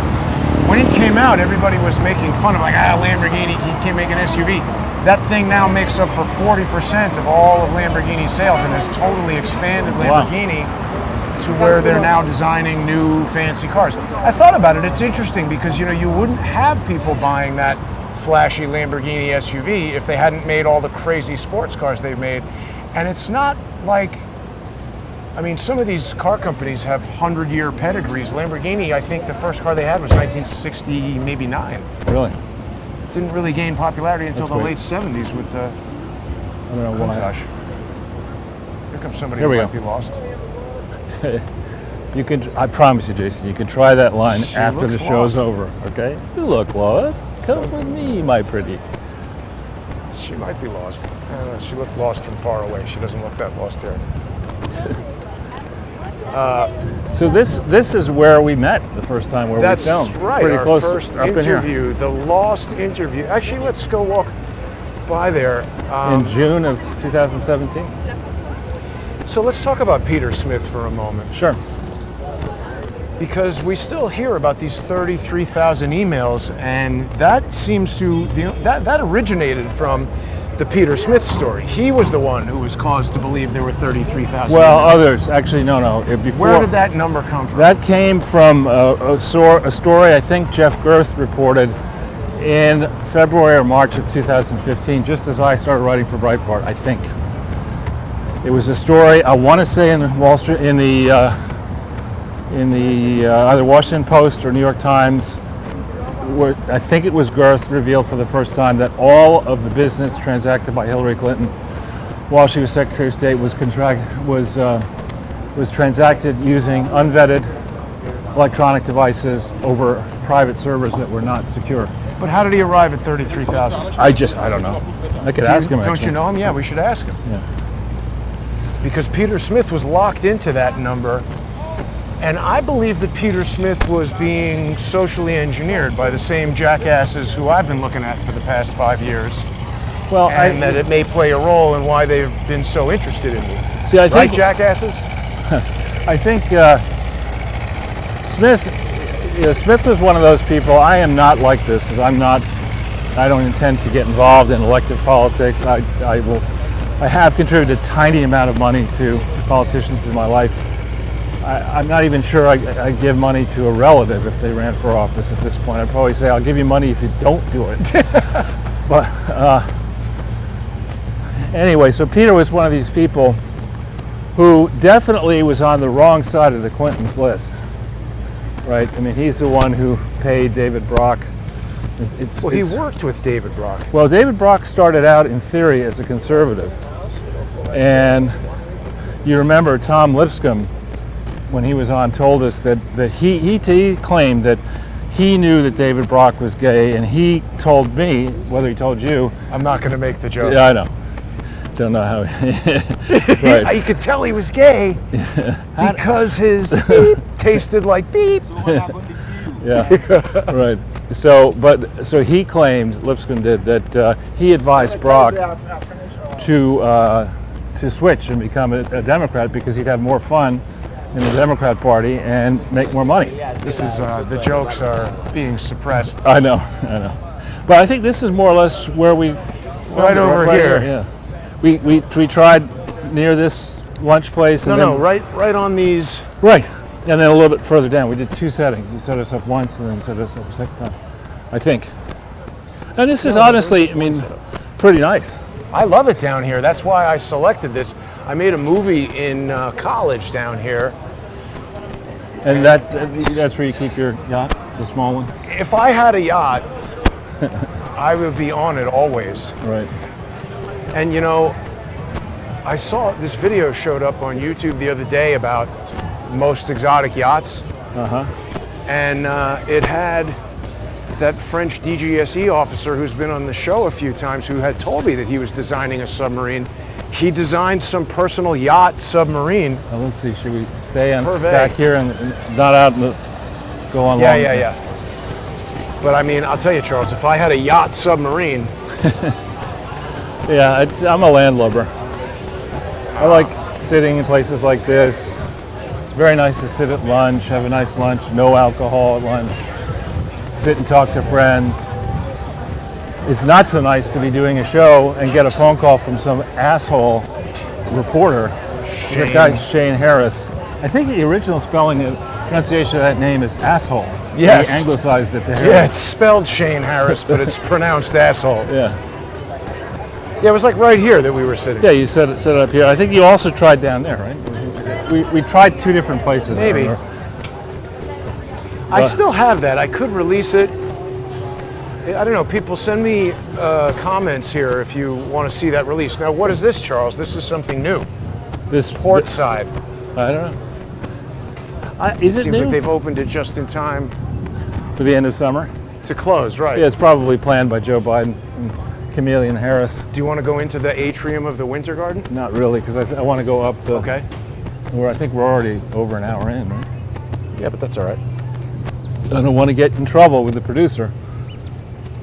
when it came out, everybody was making fun of Lamborghini, he can't make an SUV. That thing now makes up for 40% of all of Lamborghini sales and has totally expanded Lamborghini to where they're now designing new fancy cars. I thought about it, it's interesting because you wouldn't have people buying that flashy Lamborghini SUV if they hadn't made all the crazy sports cars they've made. And it's not like, I mean, some of these car companies have 100-year pedigrees. Lamborghini, I think the first car they had was 1960, maybe 9. Really? Didn't really gain popularity until the late 70s with the I don't know why. Here comes somebody Here who we might be lost. You can. I promise you, Jason. You can try that line She after the looks show's lost. over. Okay? You look lost. Come with me, my pretty. She might be lost. I don't know, she looked lost from far away. She doesn't look that lost here. So this is where we met the first time where That's we filmed. right. Pretty Our close first up in here. interview, the lost interview. Actually, let's go walk by there. In June of 2017. So let's talk about Peter Smith for a moment. Sure. Because we still hear about these 33,000 emails, and that seems to that originated from the Peter Smith story. He was the one who was caused to believe there were 33,000. Well, emails. Others actually no. Before, Where did that number come from? That came from a story I think Jeff Girth reported in February or March of 2015, just as I started writing for Breitbart. I think it was a story. I want to say in Wall Street, in the either Washington Post or New York Times, where I think it was Girth revealed for the first time that all of the business transacted by Hillary Clinton while she was Secretary of State was transacted using unvetted electronic devices over private servers that were not secure. But how did he arrive at 33,000? I don't know. I could ask him. Don't Actually. you know him? Yeah, we should ask him. Yeah. Because Peter Smith was locked into that number, and I believe that Peter Smith was being socially engineered by the same jackasses who I've been looking at for the past 5 years. Well, And that it may play a role in why they've been so interested in me. See, I Right, think jackasses? I think Smith was one of those people. I am not like this because I don't intend to get involved in elective politics. I have contributed a tiny amount of money to politicians in my life. I'm not even sure I give money to a relative if they ran for office at this point. I'd probably say, I'll give you money if you don't do it. But anyway, so Peter was one of these people who definitely was on the wrong side of the Clintons list, right? I mean, he's the one who paid David Brock. He worked with David Brock. Well, David Brock started out in theory as a conservative. And you remember Tom Lipscomb, when he was on, told us that he claimed that he knew that David Brock was gay, and he told me, whether he told you. I'm not going to make the joke. Yeah, I know. Don't know how. Right. You could tell he was gay because his beep tasted like beep. Yeah, right. So he claimed, Lipscomb did, that he advised Brock to switch and become a Democrat because he'd have more fun in the Democrat Party and make more money. This is the jokes are being suppressed. I know. But I think this is more or less where we Right over here. Yeah, we tried near this lunch place. Right on these. Right, and then a little bit further down. We did 2 settings. You set us up once, and then you set us up a second time, I think. And this is honestly, I mean, pretty nice. I love it down here. That's why I selected this. I made a movie in college down here. And that's where you keep your yacht, the small one? If I had a yacht, I would be on it always. Right. And you know, I saw this video showed up on YouTube the other day about most exotic yachts. And it had that French DGSE officer who's been on the show a few times who had told me that he was designing a submarine. He designed some personal yacht submarine. Well, let's see, should we stay on Pervade. back here and not out and go on long? Yeah. But I mean, I'll tell you, Charles, if I had a yacht submarine. Yeah, I'm a landlubber. I like sitting in places like this. It's very nice to sit at lunch, have a nice lunch, no alcohol at lunch, sit and talk to friends. It's not so nice to be doing a show and get a phone call from some asshole reporter. That guy, Shane Harris. I think the original pronunciation of that name is asshole. Yes. He anglicized it to Harris. Yeah, it's spelled Shane Harris, but it's pronounced asshole. Yeah. Yeah, it was like right here that we were sitting. Yeah, you set it up here. I think you also tried down there, right? We tried 2 different places. Maybe. I still have that. I could release it. I don't know. People send me comments here if you want to see that release. Now, what is this, Charles? This is something new. This Port side. I don't know. Is it Seems new? like they've opened it just in time For the end of summer? to close, right? Yeah, it's probably planned by Joe Biden and Chameleon Harris. Do you want to go into the atrium of the Winter Garden? Not really, because I want to go up the. Okay. Where I think we're already over an hour in, right? Yeah, but that's all right. I don't want to get in trouble with the producer.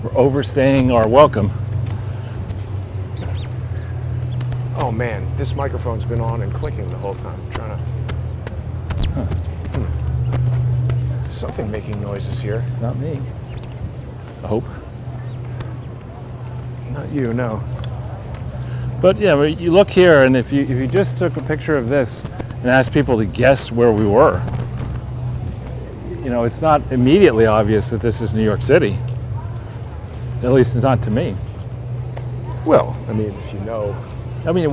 We're overstaying our welcome. Oh man, this microphone's been on and clicking the whole time. I'm trying to. Something making noises here. It's not me. I hope. Not you, no. But yeah, you look here, and if you just took a picture of this and asked people to guess where we were, you know, it's not immediately obvious that this is New York City. At least it's not to me. Well, I mean, if you know. I mean,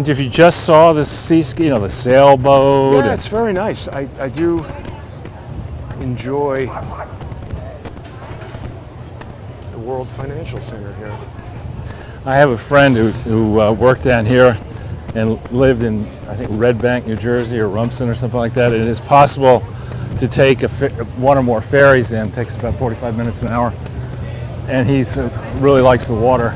if you just saw the the sailboat. Yeah, it's very nice. I do enjoy the World Financial Center here. I have a friend who worked down here and lived in, I think, Red Bank, New Jersey, or Rumson or something like that. It is possible to take one or more ferries in. It takes about 45 minutes an hour. And he really likes the water.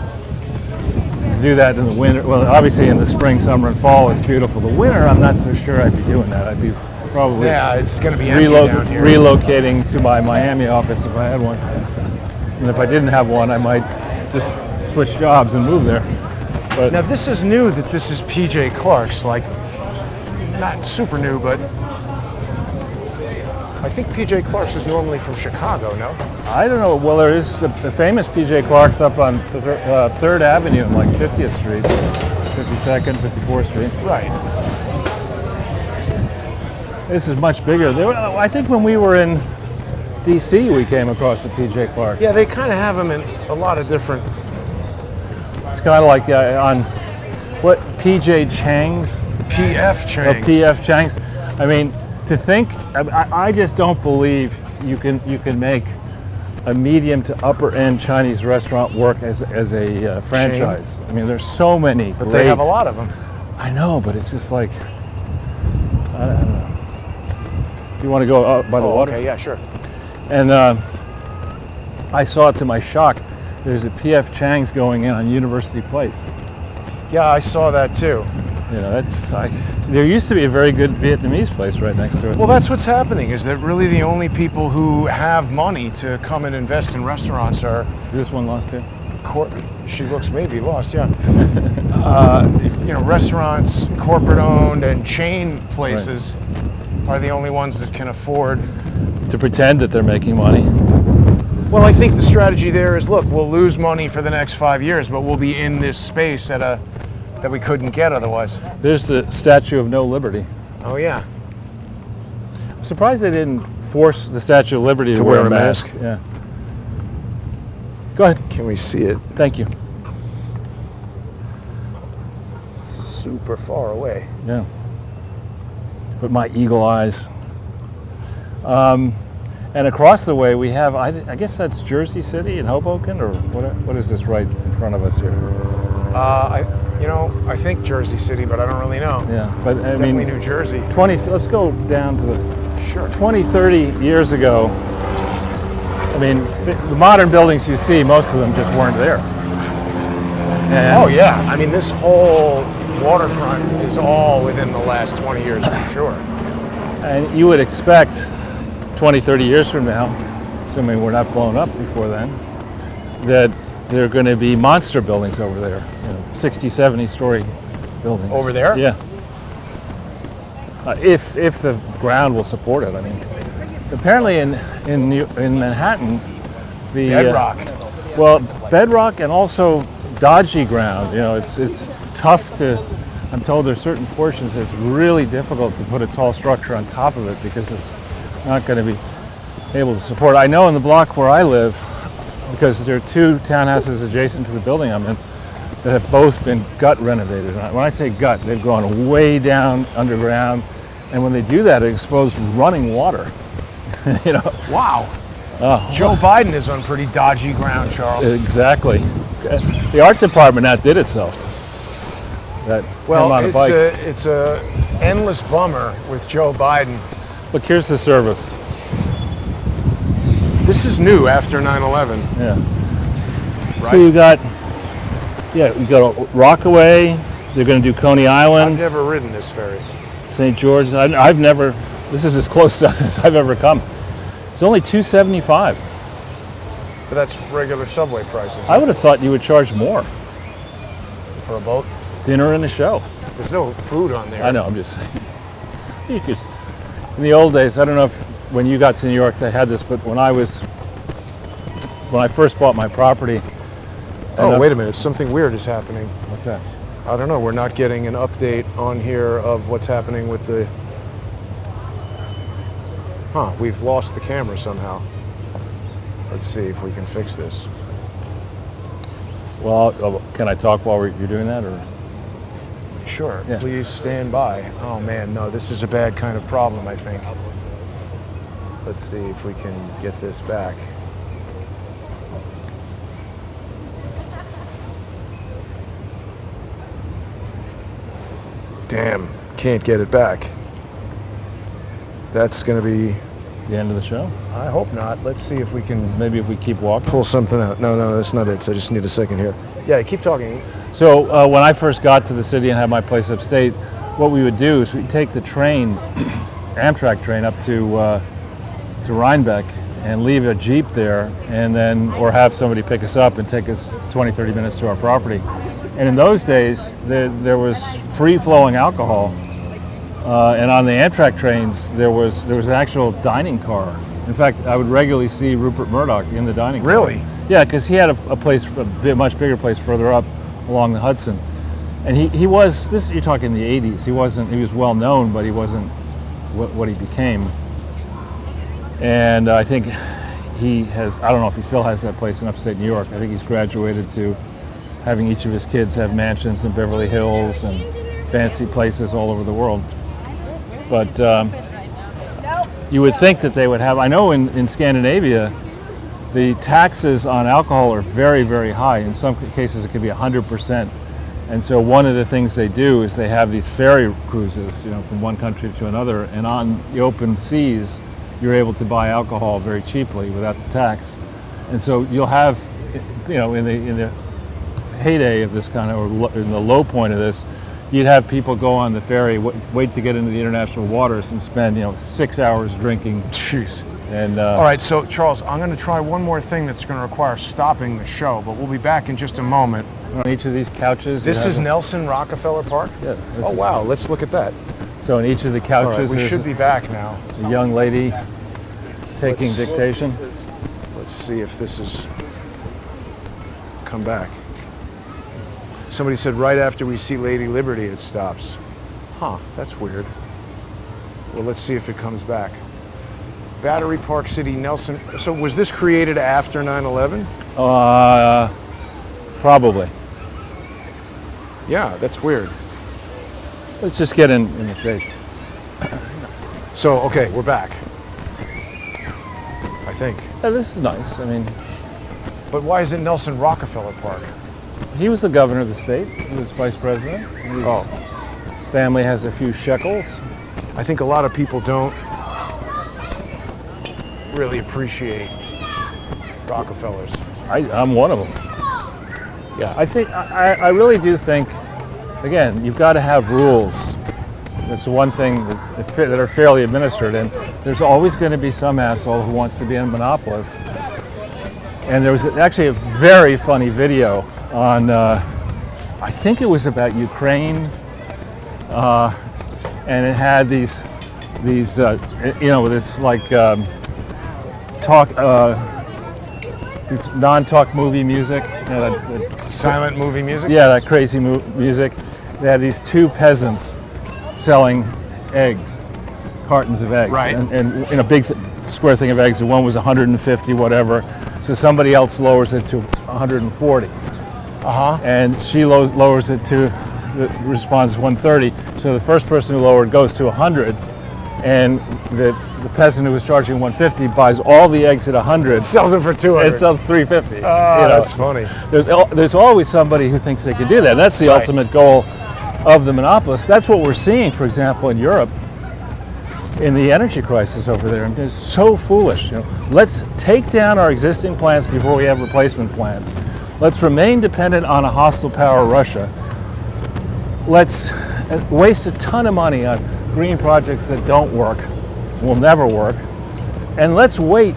To do that in the winter, well, obviously in the spring, summer, and fall, it's beautiful. The winter, I'm not so sure I'd be doing that. I'd be probably it's going to be empty down here. relocating to my Miami office if I had one. And if I didn't have one, I might just switch jobs and move there. But Now this is new that this is PJ Clark's, like, not super new, but I think PJ Clark's is normally from Chicago, no? I don't know. Well, there is a famous PJ Clark's up on 3rd Avenue and like 50th Street, 52nd, 54th Street. Right. This is much bigger. I think when we were in DC, we came across the PJ Clark's. Yeah, they kind of have them in a lot of different. It's kind of like on what PJ Chang's. PF Chang's. PF Chang's. I mean, to think, I just don't believe you can make a medium to upper end Chinese restaurant work as a franchise. Chain. I mean, there's so many. But they have a lot of them. I know, but it's just like, I don't know. Do you want to go out by the water? Okay, yeah, sure. And I saw it to my shock. There's a PF Chang's going in on University Place. Yeah, I saw that too. You know, there used to be a very good Vietnamese place right next to it. Well, that's what's happening, is that really the only people who have money to come and invest in restaurants are... Is this one lost too? She looks maybe lost, yeah. Restaurants, corporate-owned and chain places are the only ones that can afford... To pretend that they're making money. Well, I think the strategy there is, look, we'll lose money for the next 5 years, but we'll be in this space that we couldn't get otherwise. There's the Statue of No Liberty. Oh, yeah. I'm surprised they didn't force the Statue of Liberty to wear a mask. Yeah. Go ahead. Can we see it? Thank you. It's super far away. Yeah. But my eagle eyes. And across the way we have, I guess that's Jersey City in Hoboken, or what is this right in front of us here? I think Jersey City, but I don't really know. Yeah, but It's I definitely mean, New Jersey. Let's go down to the... Sure. 20, 30 years ago, I mean, the modern buildings you see, most of them just weren't there. And Oh, yeah. I mean, this whole waterfront is all within the last 20 years for sure. And you would expect 20, 30 years from now, assuming we're not blown up before then, that there are going to be monster buildings over there, 60, 70-story buildings. Over there? Yeah. If the ground will support it. I mean, apparently in Manhattan, the Bedrock. bedrock and also dodgy ground. It's tough to. I'm told there's certain portions that it's really difficult to put a tall structure on top of it because it's not going to be able to support. I know in the block where I live, because there are 2 townhouses adjacent to the building I'm in that have both been gut renovated. And when I say gut, they've gone way down underground, and when they do that, it exposes running water. Wow. Oh. Joe Biden is on pretty dodgy ground, Charles. Exactly. The art department outdid itself. That Well, on a bike. it's a endless bummer with Joe Biden. Look, here's the service. This is new after 9/11. Yeah. Right. So you got Rockaway. They're going to do Coney Island. I've never ridden this ferry. St. George's. I've never. This is as close to as I've ever come. It's only $2.75. But that's regular subway prices. I would have thought you would charge more. For a boat? Dinner and a show. There's no food on there. I know. I'm just saying. You could. In the old days, I don't know if when you got to New York they had this, but when I first bought my property. Oh, wait a minute. Something weird is happening. What's that? I don't know. We're not getting an update on here of what's happening with the... We've lost the camera somehow. Let's see if we can fix this. Well, can I talk while you're doing that, or? Sure. Yeah. Please stand by. Oh, man, no. This is a bad kind of problem, I think. Let's see if we can get this back. Damn, can't get it back. That's going to be... The end of the show? I hope not. Let's see if we can Maybe if we keep walking. pull something out. No, that's not it. I just need a second here. Yeah, keep talking. So when I first got to the city and had my place upstate, what we would do is we'd take the train, Amtrak train, up to Rhinebeck and leave a Jeep there, and then, or have somebody pick us up and take us 20, 30 minutes to our property. And in those days, there was free-flowing alcohol. And on the Amtrak trains, there was an actual dining car. In fact, I would regularly see Rupert Murdoch in the dining car. Really? Yeah, because he had a much bigger place further up along the Hudson. And he was, you're talking the 80s, he was well known, but he wasn't what he became. And I think he has, I don't know if he still has that place in upstate New York. I think he's graduated to having each of his kids have mansions in Beverly Hills and fancy places all over the world. But you would think that they would have, I know in Scandinavia, the taxes on alcohol are very, very high. In some cases, it could be 100%. And so one of the things they do is they have these ferry cruises, from one country to another. And on the open seas, you're able to buy alcohol very cheaply without the tax. And so you'll have, in the heyday of this kind of, or in the low point of this, you'd have people go on the ferry, wait to get into the international waters, and spend 6 hours drinking. Jeez. And all right, so Charles, I'm going to try one more thing that's going to require stopping the show, but we'll be back in just a moment. On each of these couches, this is Nelson Rockefeller Park? Yeah. Oh wow, let's look at that. So in each of the couches, All right, we should be back now. A young lady taking dictation. Let's see if this is come back. Somebody said right after we see Lady Liberty, it stops. Huh, that's weird. Well, let's see if it comes back. Battery Park City, Nelson. So was this created after 9/11? Probably. Yeah, that's weird. Let's just get in the shape. So, okay, we're back. I think. Yeah, this is nice. I mean, but why is it Nelson Rockefeller Park? He was the governor of the state. He was vice president. His family has a few shekels. I think a lot of people don't really appreciate Rockefellers. I'm one of them. Yeah. I really do think, again, you've got to have rules. That's the one thing that are fairly administered, and there's always going to be some asshole who wants to be a monopolist. And there was actually a very funny video on, I think it was about Ukraine, and it had these this like talk, non-talk movie music, that silent movie music. Yeah, that crazy music. They had these two peasants selling eggs, cartons of eggs, right? And in a big square thing of eggs, the one was 150, whatever. So somebody else lowers it to 140. And she lowers it to, responds 130. So the first person who lowered goes to 100, and the peasant who was charging 150 buys all the eggs at 100. Sells them for 200. And sells 350. That's funny. There's always somebody who thinks they can do that. And that's the ultimate goal of the monopolists. That's what we're seeing, for example, in Europe, in the energy crisis over there. And it's so foolish. Let's take down our existing plants before we have replacement plants. Let's remain dependent on a hostile power, Russia. Let's waste a ton of money on green projects that don't work, will never work, and let's wait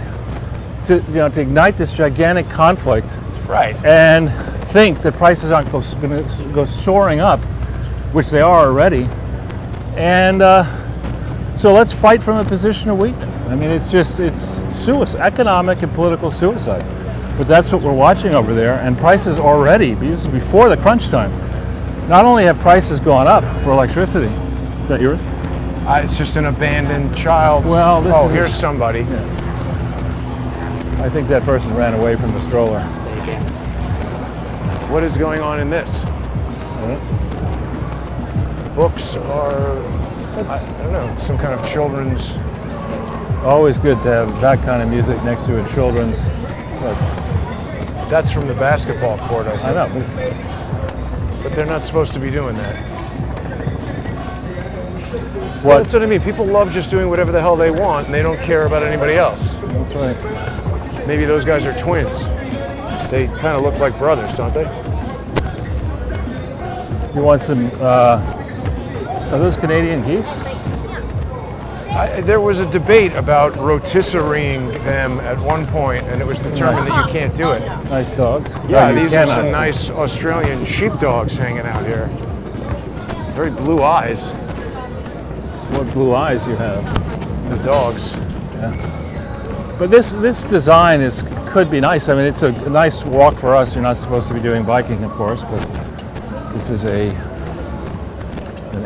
to ignite this gigantic conflict, right? And think that prices aren't going to go soaring up, which they are already, and so let's fight from a position of weakness. I mean, it's suicide, economic and political suicide. But that's what we're watching over there, and prices already, this is before the crunch time, not only have prices gone up for electricity. Is that yours? It's just an abandoned child. Well, here's somebody. Yeah. I think that person ran away from the stroller. What is going on in this? Books are, I don't know, some kind of children's. Always good to have that kind of music next to a children's. That's from the basketball court, I think. I know. But they're not supposed to be doing that. What? That's what I mean. People love just doing whatever the hell they want, and they don't care about anybody else. That's right. Maybe those guys are twins. They kind of look like brothers, don't they? You want some? Are those Canadian geese? There was a debate about rotisserieing them at one point, and it was determined that you can't do it. Nice dogs. Yeah, No, you these are cannot. some nice Australian sheepdogs hanging out here. Very blue eyes, What blue eyes you have. the dogs. But this design could be nice. I mean, it's a nice walk for us. You're not supposed to be doing biking, of course, but this is an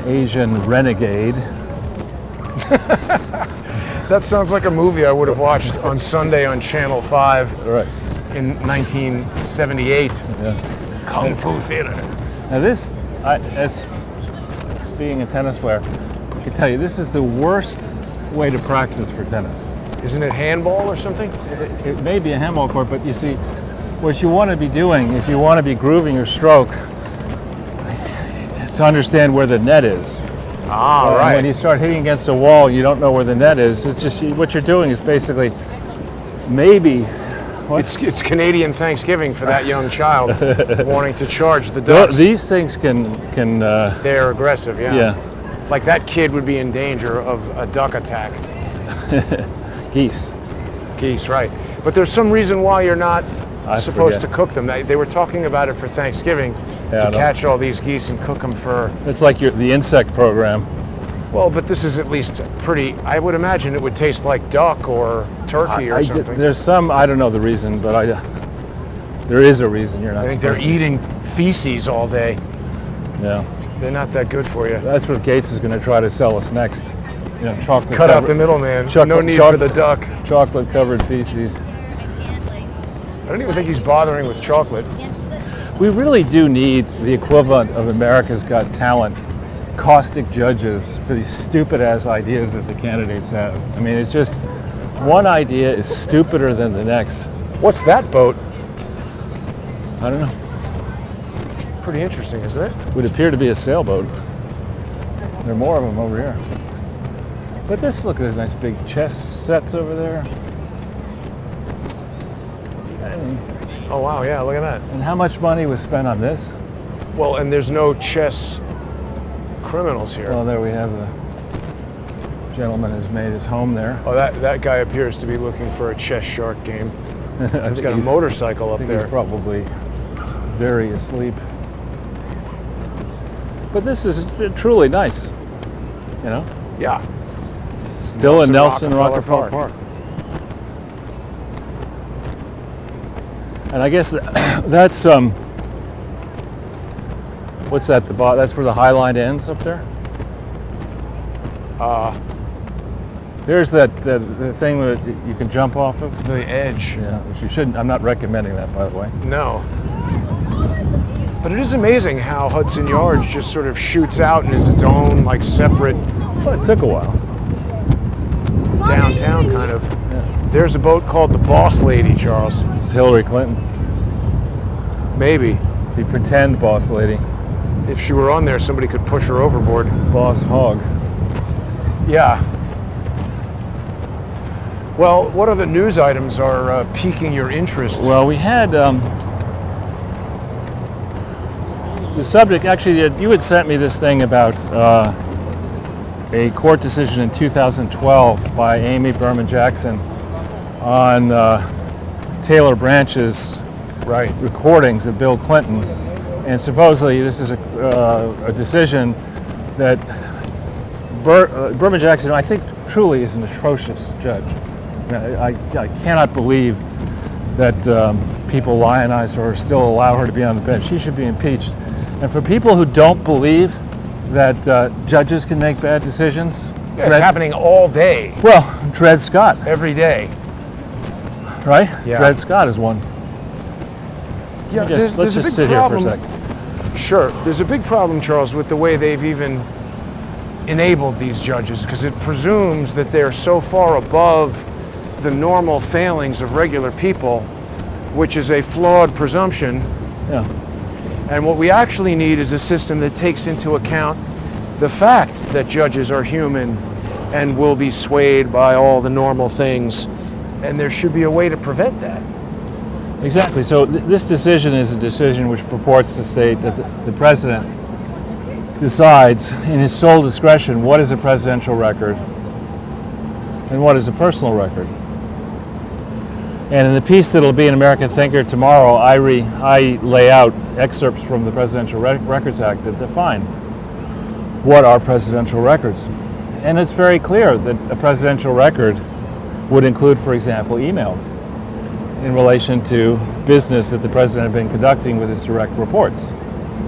Asian renegade. That sounds like a movie I would have watched on Sunday on Channel 5 Right. in 1978. Yeah. Kung Fu Theater. Now this, as being a tennis player, I can tell you this is the worst way to practice for tennis. Isn't it handball or something? It may be a handball court, but you see, what you want to be doing is you want to be grooving your stroke to understand where the net is. Ah, And right. when you start hitting against a wall, you don't know where the net is. It's just what you're doing is basically maybe. It's Canadian Thanksgiving for that young child wanting to charge the ducks. These things can They're aggressive, yeah. yeah, Like that kid would be in danger of a duck attack. geese. Geese, right. But there's some reason why you're not I supposed forget. to cook them. They were talking about it for Thanksgiving Yeah, I to know. catch all these geese and cook them for. It's like the insect program. Well, but this is at least pretty. I would imagine it would taste like duck or turkey or something. There's some, I don't know the reason, but there is a reason you're not I think they're supposed to. eating feces all day. Yeah. They're not that good for you. That's what Gates is going to try to sell us next. You know, chocolate Cut out covered, the middleman. Chocolate- No need chocolate- for the duck. chocolate covered feces. I don't even think he's bothering with chocolate. We really do need the equivalent of America's Got Talent, caustic judges for these stupid ass ideas that the candidates have. I mean, it's just one idea is stupider than the next. What's that boat? I don't know. Pretty interesting, isn't it? Would appear to be a sailboat. There are more of them over here. But this, look at those nice big chess sets over there. Oh wow, yeah, look at that. And how much money was spent on this? Well, and there's no chess criminals here. Well, there we have the gentleman who's made his home there. Oh, that guy appears to be looking for a chess shark game. I He's think got a motorcycle I up think there. he's probably very asleep. But this is truly nice, you know? Yeah. Still in Nelson Rockefeller Rockefeller Park. And I guess that's what's that? That's where the High Line ends up there. There's the thing that you can jump off of. The edge. Yeah, which you shouldn't. I'm not recommending that, by the way. No. But it is amazing how Hudson Yards just sort of shoots out and is its own, like, separate Well, it took a while. downtown kind of. There's a boat called the Boss Lady, Charles. It's Hillary Clinton, Maybe. the pretend boss lady, If she were on there, somebody could push her overboard. boss hog. Yeah. Well, what other news items are piquing your interest? Well, we had the subject. Actually, you had sent me this thing about a court decision in 2012 by Amy Berman Jackson on Taylor Branch's Right. recordings of Bill Clinton, and supposedly this is a decision that Berman Jackson, I think, truly is an atrocious judge. I cannot believe that people lionize her or still allow her to be on the bench. She should be impeached. And for people who don't believe that judges can make bad decisions, Yeah, it's happening all day, well, Dred Scott, every day. right? Yeah. Dred Scott is one. Yeah, Let's just sit here for a second. Sure. There's a big problem, Charles, with the way they've even enabled these judges, because it presumes that they're so far above the normal failings of regular people, which is a flawed presumption. Yeah. And what we actually need is a system that takes into account the fact that judges are human and will be swayed by all the normal things, and there should be a way to prevent that. Exactly. So this decision is a decision which purports to state that the president decides in his sole discretion what is a presidential record and what is a personal record. And in the piece that'll be in American Thinker tomorrow, I lay out excerpts from the Presidential Records Act that define what are presidential records. And it's very clear that a presidential record would include, for example, emails in relation to business that the president had been conducting with his direct reports.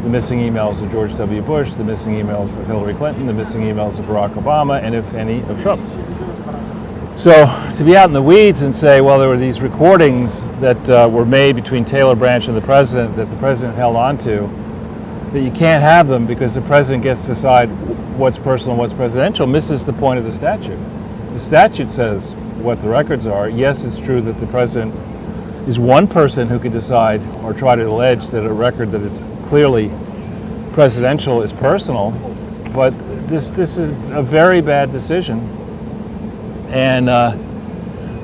The missing emails of George W. Bush, the missing emails of Hillary Clinton, the missing emails of Barack Obama, and if any, of Trump. So to be out in the weeds and say, well, there were these recordings that were made between Taylor Branch and the president that the president held on to, that you can't have them because the president gets to decide what's personal and what's presidential, misses the point of the statute. The statute says what the records are. Yes, it's true that the president is one person who could decide or try to allege that a record that is clearly presidential is personal, but this is a very bad decision. And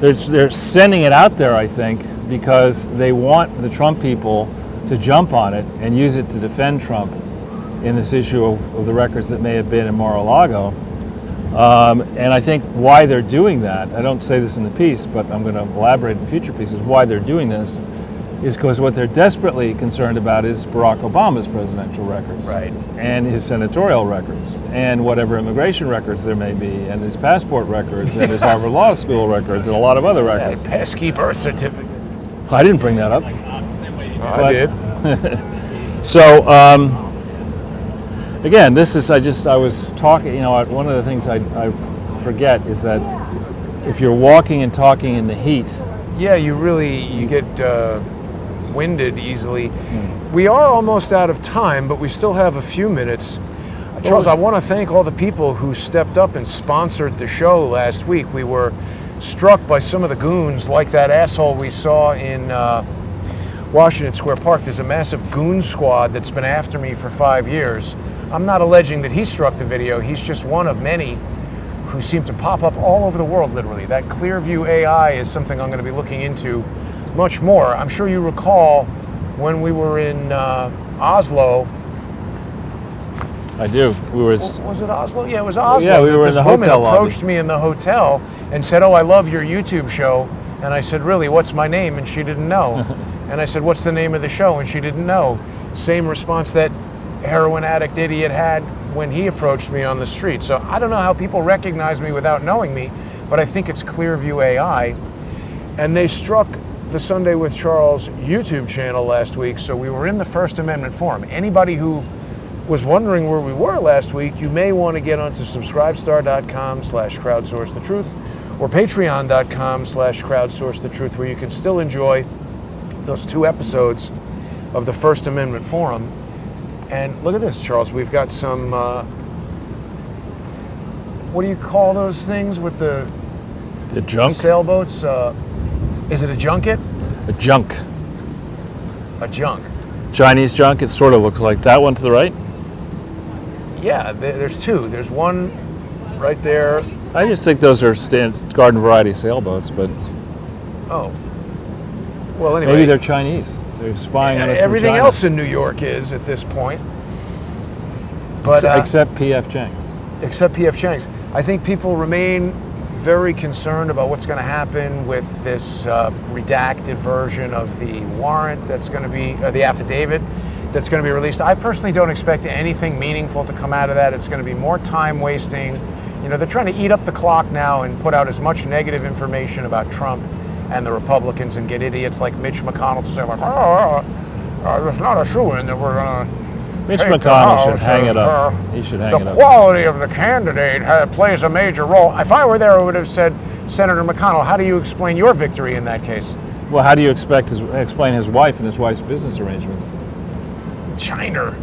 they're sending it out there, I think, because they want the Trump people to jump on it and use it to defend Trump in this issue of the records that may have been in Mar-a-Lago. And I think why they're doing that, I don't say this in the piece, but I'm going to elaborate in future pieces, why they're doing this is because what they're desperately concerned about is Barack Obama's presidential records. Right. And his senatorial records, and whatever immigration records there may be, and his passport records, and his Harvard Law School records, and a lot of other records. That pesky birth certificate. I didn't bring that up. I did. So, again, this is, I was talking, one of the things I forget is that if you're walking and talking in the heat. Yeah, you get winded easily. We are almost out of time, but we still have a few minutes. Charles, I want to thank all the people who stepped up and sponsored the show last week. We were struck by some of the goons, like that asshole we saw in Washington Square Park. There's a massive goon squad that's been after me for 5 years. I'm not alleging that he struck the video. He's just one of many who seem to pop up all over the world, literally. That Clearview AI is something I'm going to be looking into much more. I'm sure you recall when we were in Oslo. I do. Was it Oslo? Yeah, it was Oslo. Yeah, we were in the hotel lobby. This woman approached me in the hotel and said, "Oh, I love your YouTube show." And I said, "Really, what's my name?" And she didn't know. And I said, "What's the name of the show?" And she didn't know. Same response that heroin addict idiot had when he approached me on the street. So I don't know how people recognize me without knowing me, but I think it's Clearview AI. And they struck the Sunday with Charles YouTube channel last week, so we were in the First Amendment Forum. Anybody who was wondering where we were last week, you may want to get onto subscribestar.com/crowdsourcethetruth or patreon.com/crowdsourcethetruth, where you can still enjoy those 2 episodes of the First Amendment Forum. And look at this, Charles. We've got some, what do you call those things with the junk? Sailboats? Is it a junket? A junk. A junk. Chinese junk, it sort of looks like that one to the right. Yeah, there's 2. There's one right there. I just think those are garden variety sailboats, but Oh. Well, anyway. maybe they're Chinese. They're spying on us from Everything China. else in New York is at this point. But except P.F. Chang's. Except P.F. Chang's. I think people remain very concerned about what's going to happen with this redacted version of the warrant that's going to be, the affidavit that's going to be released. I personally don't expect anything meaningful to come out of that. It's going to be more time wasting. They're trying to eat up the clock now and put out as much negative information about Trump and the Republicans and get idiots like Mitch McConnell to say, like, there's not a shoo-in that we're going to Mitch McConnell should hang it up. He should hang it up. The quality of the candidate plays a major role. If I were there, I would have said, Senator McConnell, how do you explain your victory in that case? Well, how do you explain his wife and his wife's business arrangements? China.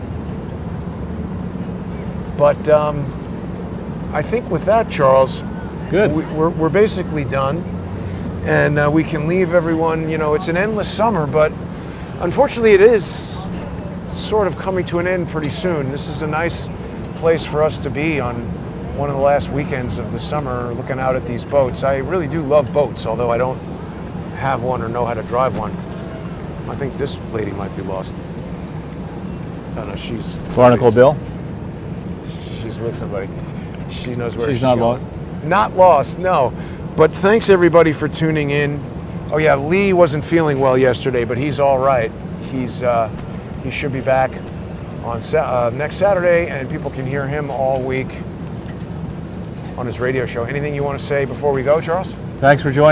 But I think with that, Charles, Good. We're basically done. And we can leave everyone, it's an endless summer, but unfortunately it is sort of coming to an end pretty soon. This is a nice place for us to be on one of the last weekends of the summer, looking out at these boats. I really do love boats, although I don't have one or know how to drive one. I think this lady might be lost. Oh no, she's... Barnacle Bill? She's with somebody. She knows where She's not going. lost? Not lost, no. But thanks everybody for tuning in. Oh yeah, Lee wasn't feeling well yesterday, but he's all right. He should be back on next Saturday, and people can hear him all week on his radio show. Anything you want to say before we go, Charles? Thanks for joining.